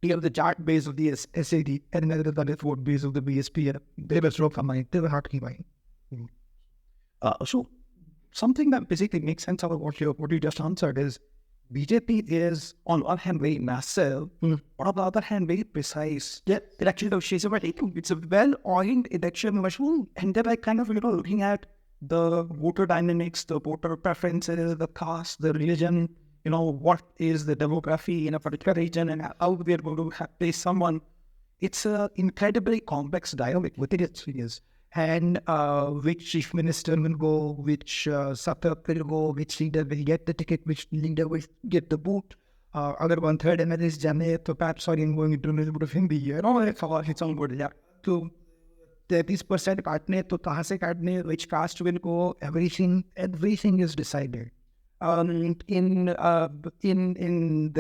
you have the chart base of the SAD and then the vote base of the BSP. And they were so combined. They were not combined. So something that basically makes sense out of what you just answered is BJP is on one hand very massive, but on the other hand very precise. Yeah, it's a well-oiled election machine, and they're like kind of looking at the voter dynamics, the voter preferences, the caste, the religion. What is the demography in a particular region, and how we are going to place someone. It's an incredibly complex dynamic within its years. And which chief minister will go, which satrap will go, which leader will get the ticket, which leader will get the boot. Agar 1/3 MLAs jane, so perhaps I'm going into a little bit of Hindi. It's all good. Yeah. So 30% kaatne, to kahan se kaatne, which caste will go, everything is decided. There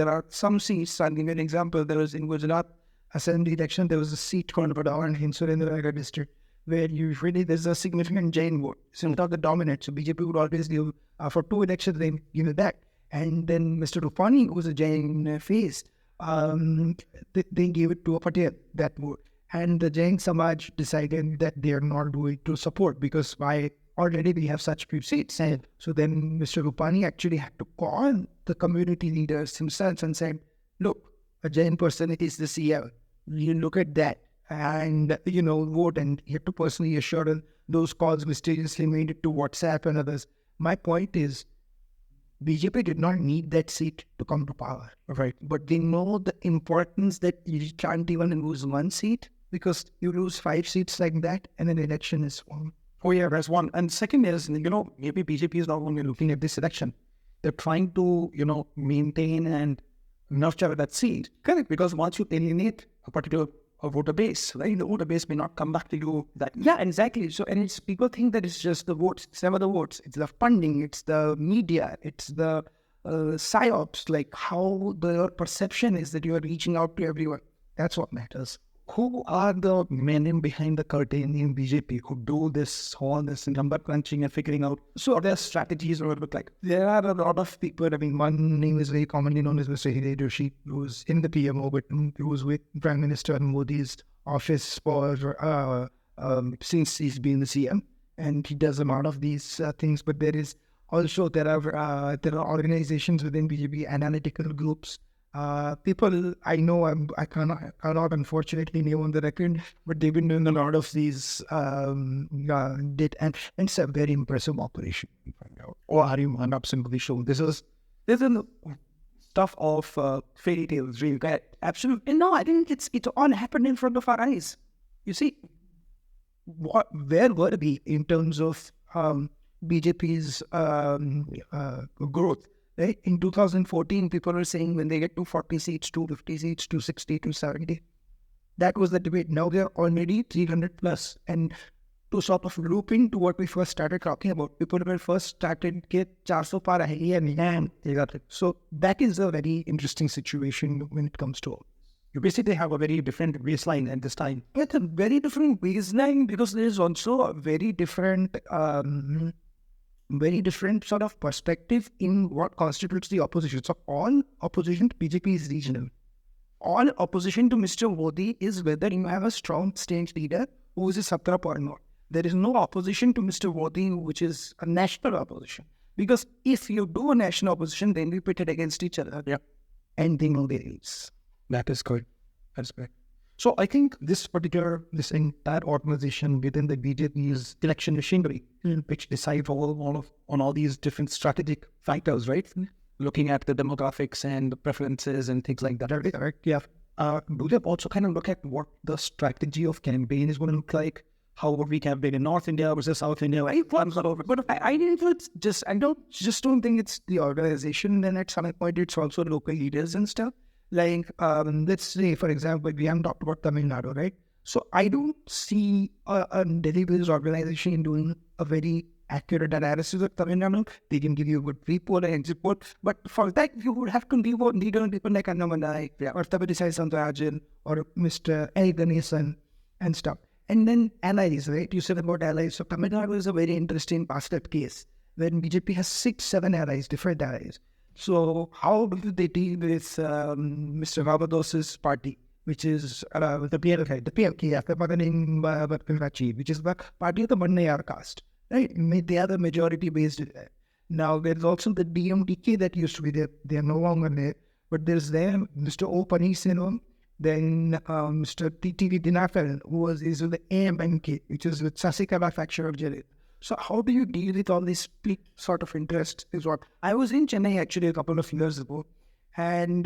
are some seats. I'll give you an example. There was in Gujarat Assembly election, there was a seat called Vadhavan in Surendranagar district, where usually there's a significant Jain vote. So it's not the dominant. So BJP would always give, for 2 elections, they give it back. And then Mr. Rupani, who was a Jain face, they gave it to a Patel, that vote. And the Jain Samaj decided that they are not going to support because already we have such few seats. And so then Mr. Rupani actually had to call the community leaders himself and said, look, a Jain person is the CL. You look at that. And, vote, and you have to personally assure those calls mysteriously made it to WhatsApp and others. My point is, BJP did not need that seat to come to power. Right. But they know the importance that you can't even lose 1 seat, because you lose 5 seats like that and an election is won. Oh yeah, that's one. And second is, maybe BJP is not only looking at this election. They're trying to, maintain and nurture that seat. Correct. Because once you alienate a particular voter base, right? The voter base may not come back to you that. Yeah, exactly. So, and it's people think that it's just the votes. It's never the votes. It's the funding. It's the media. It's the psyops, like how the perception is that you are reaching out to everyone. That's what matters. Who are the men in behind the curtain in BJP who do this, all this number crunching and figuring out so their strategies or look like? There are a lot of people. I mean, one name is very commonly known as Mr. Hiray Joshi, who's in the PMO, but who was with Prime Minister Modi's office for since he's been the CM, and he does a lot of these things. But there is also there are organizations within BJP, analytical groups. People I know, I cannot unfortunately name on the record, but they've been doing a lot of these and it's a very impressive operation. Or are you absolutely sure this is stuff of fairy tales, really? Absolutely. And no, I think it's all happened in front of our eyes. You see, where were we in terms of BJP's growth? Right? In 2014, people were saying when they get to 40 seats, 250 seats, 260, 270. That was the debate. Now they're already 300 plus. And to sort of loop into what we first started talking about, people were first started get 400 par hai and they got it. So that is a very interesting situation when it comes to. You basically have a very different baseline at this time. It's a very different baseline because there is also a very different sort of perspective in what constitutes the opposition. So all opposition to BJP is regional. All opposition to Mr. Modi is whether you have a strong state leader who is a Satra or not. There is no opposition to Mr. Modi which is a national opposition. Because if you do a national opposition, then we pit it against each other. Yeah. And they know their aims. That is good. That's good. So I think this entire organization within the BJP's election machinery, which decides on all these different strategic factors, right? Looking at the demographics and the preferences and things like that. Right? Yeah. Do they also kind of look at what the strategy of campaign is going to look like? How would we campaign in North India versus South India? But I don't think it's the organization. Then at some point, it's also local leaders and stuff. Like, let's say, for example, we haven't talked about Tamil Nadu, right? So I don't see a Delhi-based organization doing a very accurate analysis of Tamil Nadu. They can give you a good pre-poll and exit poll. But for that, you would have to leave on leader people like Annamalai or Tabadisai Santarajan or Mr. A. Ganesan and stuff. And then allies, right? You said about allies. So Tamil Nadu is a very interesting basket case when BJP has 6-7 allies, different allies. So how do they deal with Mr. Rabados's party, which is the PLK, which is the party of the Mannayar caste, right? They are the majority based there. Now there's also the DMDK that used to be there. They are no longer there. But there's them, Mr. O. Paneerselvam, then Mr. TTV Dinakar, who is with the AMNK, which is with Sasikala faction of Jared. So how do you deal with all this split sort of interest is what I was in Chennai actually a couple of years ago. And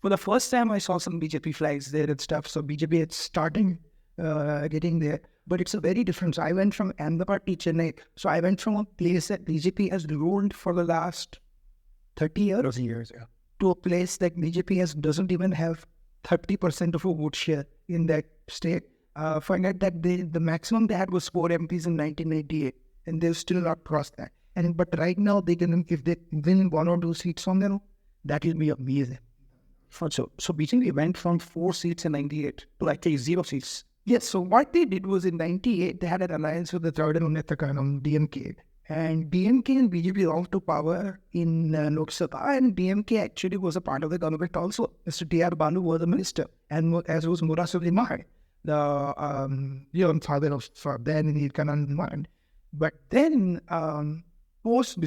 for the first time I saw some BJP flags there and stuff. So BJP is starting getting there, but it's a very different. So I went from Ahmedabad to Chennai. So I went from a place that BJP has ruled for the last 30 years, yeah, to a place that BJP doesn't even have 30% of a vote share in that state. Find out that the maximum they had was 4 MPs in 1998, and they've still not crossed that. But right now, they can, if they win 1 or 2 seats on them, that will be amazing. So BJP went from 4 seats in 98 to actually 0 seats. Yes, so what they did was in 98, they had an alliance with the Third and DMK. And DMK and BJP rose to power in Lok Sabha, and DMK actually was a part of the government also. Mr. T.R. Balu was the minister, and as was Murasuli Mahar, the father of then in Irkanan. But then,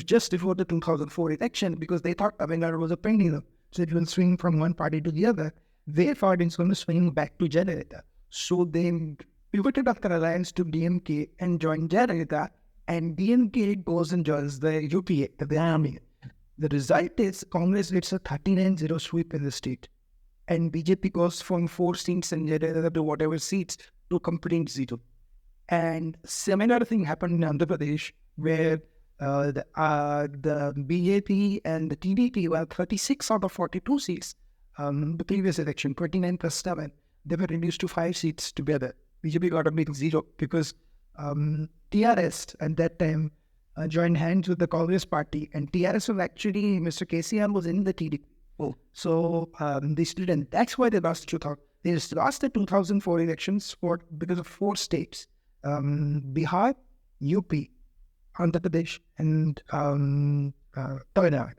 just before the 2004 election, because they thought Tamil Nadu was a pendulum, so it will swing from one party to the other, they thought it's going to swing back to Jayalalitha. So they pivoted after alliance to DMK and joined Jayalalitha, and DMK goes and joins the UPA, the army. The result is Congress gets a 39-0 sweep in the state, and BJP goes from 4 seats in Jayalalitha to whatever seats to complete 0. And similar thing happened in Andhra Pradesh, where the BJP and the TDP were 36 out of 42 seats. The previous election, 29 plus 7. they were reduced to 5 seats together. BJP got a big zero because TRS at that time joined hands with the Congress party, and TRS was actually, Mr. KCR was in the TDP. Oh. So they split, and that's why they lost 2000. They lost the 2004 elections because of 4 states: Bihar, UP, Andhra Pradesh, and Tamil Nadu.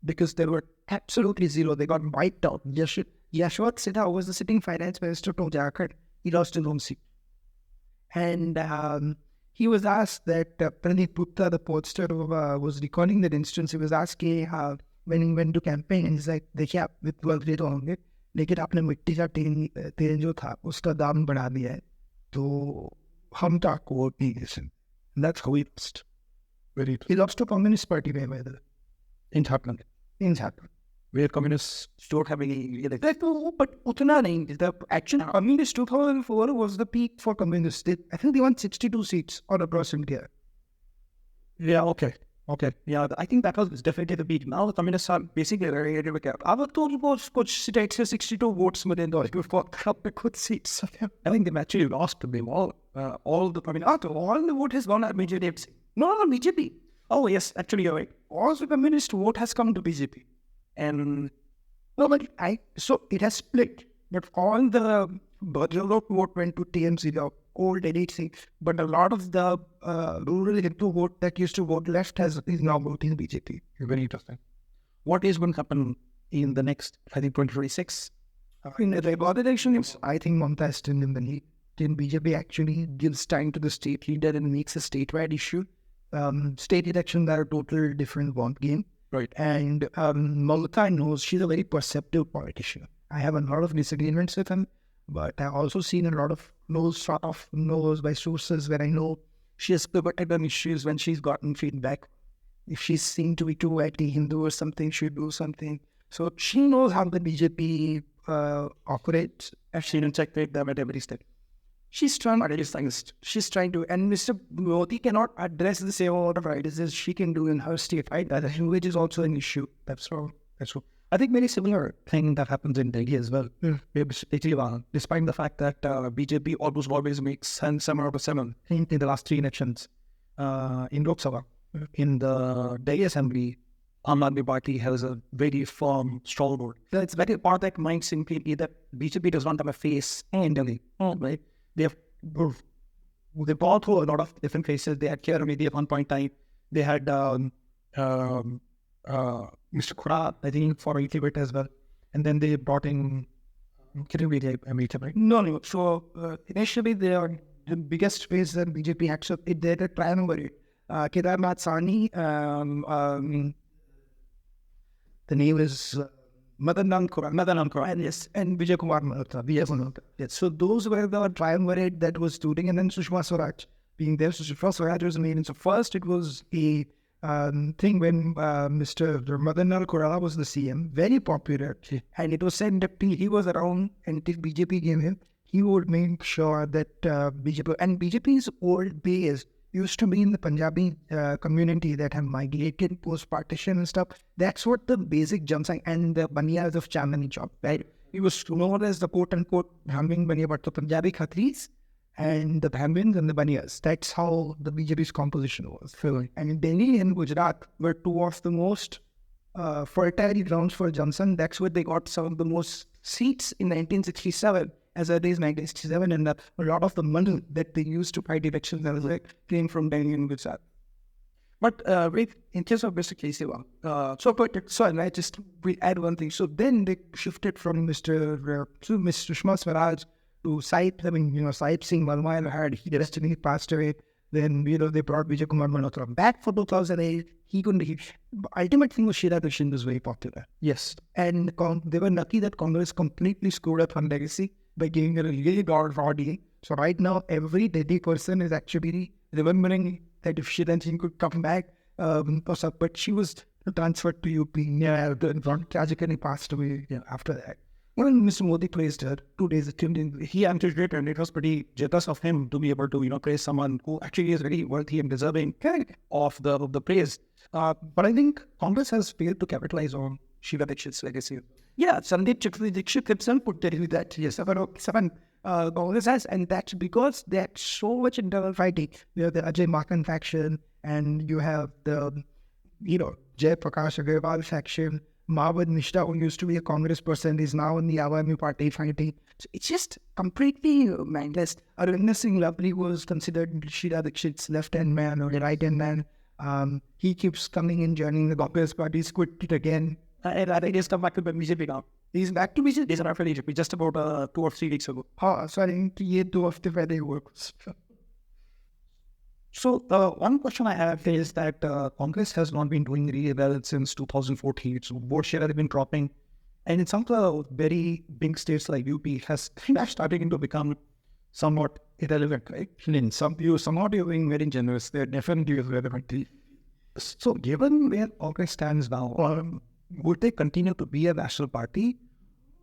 Because they were absolutely zero. They got wiped out. Yashwant Sinha was the sitting finance minister from Jharkhand. He lost his own seat. And he was asked that Pradeep Gupta, the pollster, was recalling that instance. He was asked when he went to campaign, and he's like, देखिए आप विद्वान grade होंगे, लेकिन आपने मिट्टी का तेल जो था उसका दाम बढ़ा दिया है, तो हम तो आपको वोट नहीं दे सकते. That's how he lost. He lost to Communist Party by the way. In Jharkhand, where communists don't have any But utna nahi. The action communist 2004 was the peak for communists. I think they won 62 seats all across India. Yeah, okay. Yeah, I think that was definitely the peak. Now the communists are basically ready to cap. अब तो उनको कुछ states से 62 votes मिले तो you've got good seats. I think they've actually lost them all the communists. All the vote has gone at BJP. No, BJP. Oh yes, actually you're right. All the communist vote has come to BJP. And no, but so it has split. But all the Bajrang vote went to TMC, the old elite thing. But a lot of the rural Hindu vote that used to vote left is now voting BJP. very interesting. What is going to happen in the next, I think, 2026? In the Labour elections, I think Mamata is still in the lead. Then BJP actually gives time to the state leader and makes a statewide issue. State elections are a total different ball game. Right. And Mamata knows she's a very perceptive politician. I have a lot of disagreements with him, but I've also seen a lot of knows by sources where I know she has pivoted on issues when she's gotten feedback. If she's seen to be too anti-Hindu or something, she'll do something. So she knows how the BJP operates. And she injected them at every step. She's trying to, and Mr. Modi cannot address the same amount of rights as she can do in her state, right? That language is also an issue. That's true. I think very similar thing that happens in Delhi as well. Despite the fact that BJP almost always makes 7 out of 7 in the last 3 elections in Lok Sabha. In the Delhi Assembly, Aam Aadmi Party has a very firm stronghold. So it's very part that mind simply that BJP does not have a face in Delhi. Right? They've gone through a lot of different faces. They had Kiran at one point in time. They had Mr. Khura, I think, for a little bit as well. And then they brought in Kiran, right? No. So initially, they are the biggest face that BJP had. So they had a triumvirate. Kedarnath Sani, the name is Madanand Khura, yes, and Vijay Kumar Malhotra. Yes. So those were the triumvirate that was shooting, and then Sushma Swaraj being there. So Sushma Swaraj was the main. So first it was a thing when Mr. Madanand Khura was the CM, very popular, and it was said that he was around until BJP came in. He would make sure that BJP's old base used to be in the Punjabi community that have migrated post-partition and stuff. That's what the basic Jamsang and the Baniyas of Chandni Chowk, right? He was known as the quote-unquote Brahmin Baniya, but the Punjabi Khatris and the Brahmins and the Baniyas. That's how the BJP's composition was. And in Delhi and Gujarat were two of the most fertile grounds for Jamsang. That's where they got some of the most seats in 1967. As early as 1967, and a lot of the money that they used to fight elections came from Delhi and Gujarat. But in case of Mr. Kejriwal, we add one thing. So then they shifted from Mr. Sushma Swaraj to Sahib. Sahib Singh Malwai had he recently passed away. Then they brought Vijay Kumar Malhotra back for 2008. Ultimate thing was Sheila Krishnan was very popular. Yes, and they were lucky that Congress completely screwed up her legacy by giving her a really raw deal. So right now, every Delhi person is actually remembering that if Sheila Krishnan could come back, but she was transferred to UP. Yeah, tragically passed away after that. When Mr. Modi praised her 2 days, he answered it, and it was pretty generous of him to be able to praise someone who actually is very worthy and deserving of the praise. But I think Congress has failed to capitalize on Sheila Dixit's legacy. Yeah, Sandeep Chakravarti Dixit himself would tell you that, yes, seven Congress has, and that's because there's so much internal fighting. You have the Ajay Makan faction, and you have the, Jay Prakash Agarwal faction. Mawad Mishra, who used to be a Congress person, is now in the Awami Party fighting. So it's just completely mindless. Arvind Singh Lavri was considered Sheila Dixit's left-hand man or right-hand man. He keeps coming in, joining the Congress Party, he's quit it again. And I think he's come back to BJP now. He's back to BJP. He's not for BJP just about 2 or 3 weeks ago. So I think ye 2 hafte pehle he works. So one question I have is that Congress has not been doing really well since 2014. So vote share has been dropping. And in some of the very big states like UP has starting to become somewhat irrelevant, right? In some views, some are being very generous. They're definitely irrelevant. So given where Congress stands now, would they continue to be a national party?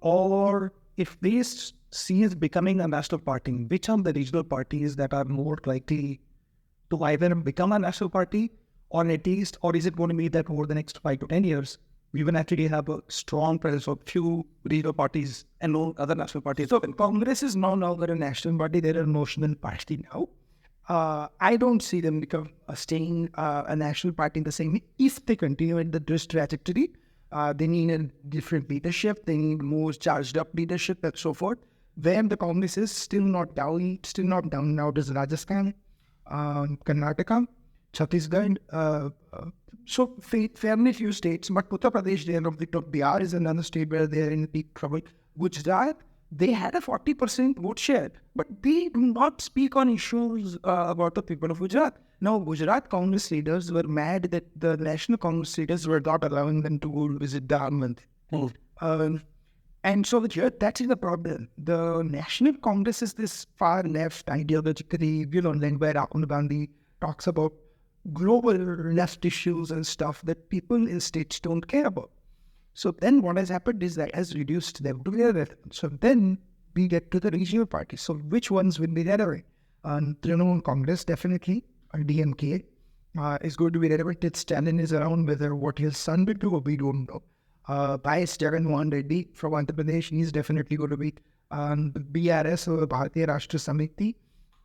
Or if they see it becoming a national party, which are the regional parties that are more likely to either become a national party or at least, or is it going to be that over the next 5 to 10 years, we will actually have a strong presence of few regional parties and no other national parties? So Congress is no longer a national party, they're a notional party now. I don't see them staying a national party in the same way. If they continue in this trajectory, they need a different leadership, they need more charged up leadership and so forth. Where the Congress is still not down now is Rajasthan, Karnataka, Chhattisgarh, so fairly few states, but Uttar Pradesh, they are of the top. Bihar is another state where they are in deep trouble. Gujarat, they had a 40% vote share, but they do not speak on issues about the people of Gujarat. Now, Gujarat Congress leaders were mad that the National Congress leaders were not allowing them to go visit the Armand. And so here, that's the problem. The National Congress is this far left ideologically, led by Rahul Gandhi, talks about global left issues and stuff that people in states don't care about. So then what has happened is that has reduced them to irrelevant. So then we get to the regional parties. So which ones will be relevant? Trinamool Congress, definitely. DMK is going to be relevant. Its Stalin is around, whether what his son will do, we don't know. Vice Jagannath Reddy from Andhra Pradesh, he's definitely going to be BRS or Bharatiya Rashtra Samiti.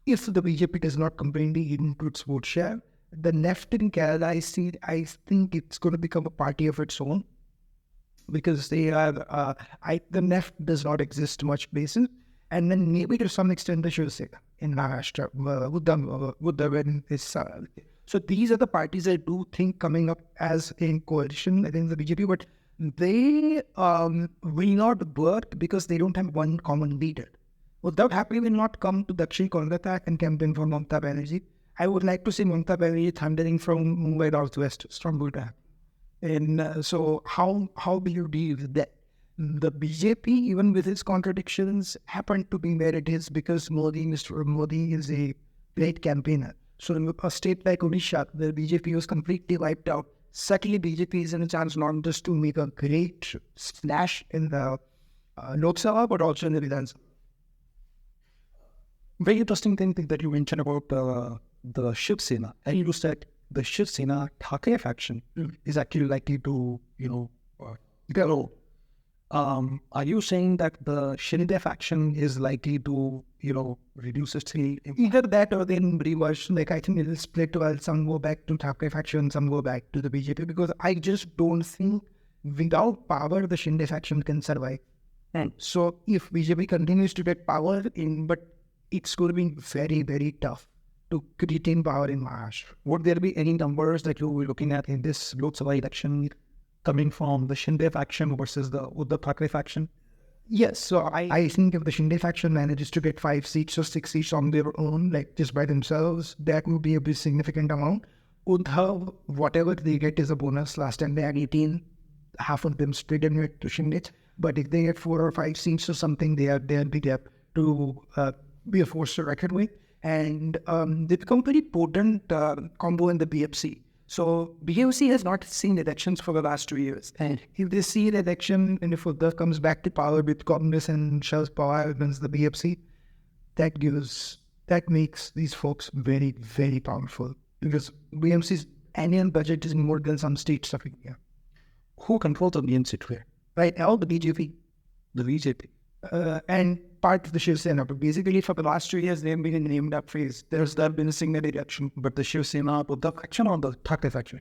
If the BJP does not completely into its vote share, the left in Kerala, I think it's going to become a party of its own, because they are, the left does not exist much places. And then maybe to some extent the Shiv Sena in Maharashtra, Uddhav is. So these are the parties I do think coming up as a coalition against the BJP, but they will not work because they don't have one common leader. Uddhav Thackeray will not come to Dakshin Kolkata and campaign for Mamata Banerjee. I would like to see Mamata Banerjee thundering from Mumbai Northwest, from Bhutan. And so how do you deal with that? The BJP, even with its contradictions, happened to be where it is because Mr. Modi is a great campaigner. So in a state like Odisha, the BJP was completely wiped out. Certainly, BJP is in a chance not just to make a great splash in the Lok Sabha, but also in the Vidhan Sabha. Very interesting thing that you mentioned about the Shiv Sena. And you said the Shiv Sena Thackeray faction is actually likely to, grow. Are you saying that the Shinde faction is likely to, reduce its either that or then reverse? Like, I think it will split. Well, some go back to Thackeray faction, some go back to the BJP, because I just don't think without power the Shinde faction can survive. And so if BJP continues to get power but it's going to be very, very tough to retain power in Maharashtra. Would there be any numbers that you were looking at in this Lok Sabha election coming from the Shinde faction versus the Uddhav Thackeray faction? Yes, so I think if the Shinde faction manages to get 5 seats or 6 seats on their own, like just by themselves, that would be a pretty significant amount. Uddhav, whatever they get is a bonus. Last time they had 18, half of them split in it to Shinde. But if they get 4 or 5 seats or something, they'll be there to be a force to reckon with. And they become very potent combo in the BFC. So BFC has not seen elections for the last 2 years. And if they see an election, and if Uddhav comes back to power with Congress and Sharad Pawar wins the BFC, that makes these folks very, very powerful. Because BMC's annual budget is more than some states of India. who controls the BMC today? Right now, the BJP. The BJP. And part of the Shiv Sena. But basically, for the last 2 years, they've been in named up phase. There's been a single election, but the Shiv Sena, Uddhav faction or the Thackeray faction?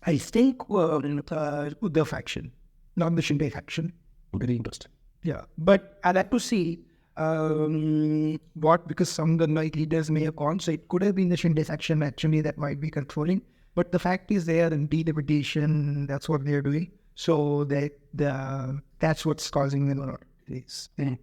I think Uddhav faction, not the Shinde faction. Very interesting. Yeah, but I'd like to see because some of the leaders may have gone, so it could have been the Shinde faction actually that might be controlling. But the fact is, they are in delimitation. That's what they're doing. So that's what's causing them a lot of this. A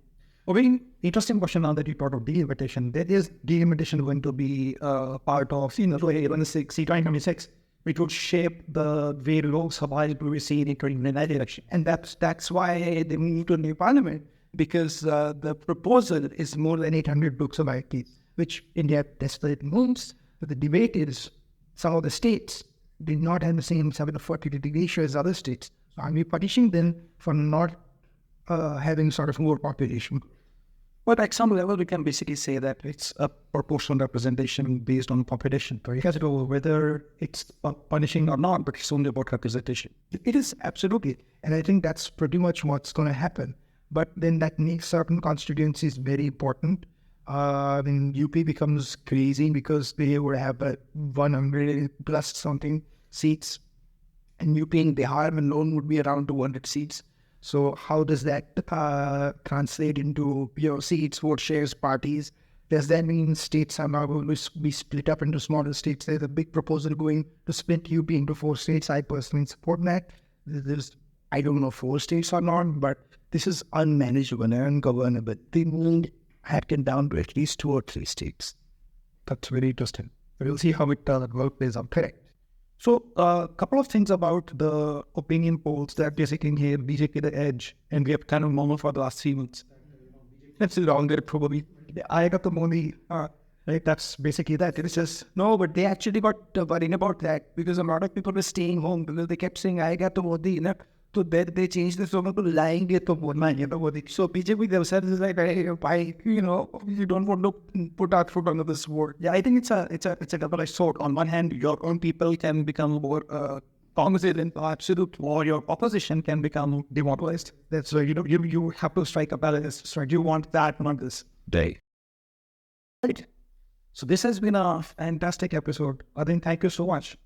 very interesting question now that you brought up delimitation. There is delimitation going to be part of 2026, which would shape the way Lok Sabha will be seen in the next election. And that's why they moved to a new parliament, because the proposal is more than 800 Lok Sabha seats, which India desperately moves. But the debate is some of the states did not have the same 740 ratio as other states. So are we punishing them for not having sort of more population? But at some level, we can basically say that it's a proportional representation based on population. Right? Because whether it's punishing or not, but it's only about representation. It is absolutely. And I think that's pretty much what's going to happen. But then that makes certain constituencies very important. Then UP becomes crazy because they would have 100 plus something seats. And UP and Bihar alone would be around 200 seats. So how does that translate into seats, vote shares, parties? Does that mean states are now going to be split up into smaller states? There's a big proposal going to split UP into 4 states. I personally support that. I don't know 4 states or not, but this is unmanageable and ungovernable. They need hack it down to at least 2 or 3 states. That's very interesting. We'll see how it plays out. Correct. So a couple of things about the opinion polls that basically gave BJP the edge, and we have kind of normal for the last 3 months. That's wrong there probably. I got the Modi, right? That's basically that. It's just, no, but they actually got worried about that because a lot of people were staying home because they kept saying, I got the Modi, So they changed the song to lying get the Modi. So BJP themselves is like, why, you don't want to put our foot under the sword. Yeah, I think it's a double-edged sword. On one hand, your own people can become more cognizant and absolute, or your opposition can become demoralized. That's why you have to strike a balance. So you want that, not this. Day. Right. So this has been a fantastic episode. Adin, thank you so much.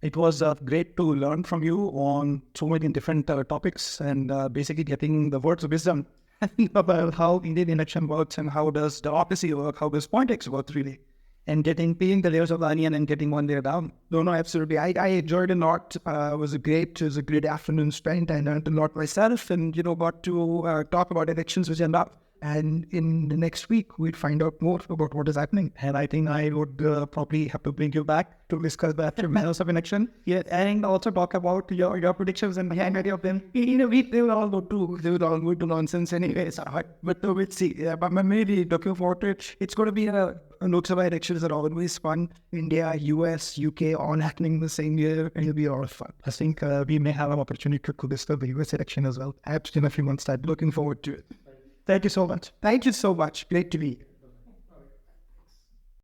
It was great to learn from you on so many different topics and basically getting the words of wisdom about how Indian election works and how does democracy work, how does politics work really, and peeling the layers of the onion and getting one layer down. No, absolutely. I enjoyed it a lot. It was a great afternoon spent. I learned a lot myself and, got to talk about elections which end up. And in the next week, we'd find out more about what is happening. And I think I would probably have to bring you back to discuss the aftermath of election. Yeah, and also talk about your predictions and behind many of them. In a week, they will all go to nonsense anyways. But we'll see. Yeah, but I'm really looking forward to it. It's going to be a Lok Sabha elections are always fun. India, US, UK, all happening the same year. It'll be a lot of fun. I think we may have an opportunity to discuss the US election as well. Perhaps in a few months' time. Looking forward to it. Thank you so much. Thank you so much. Great to be here.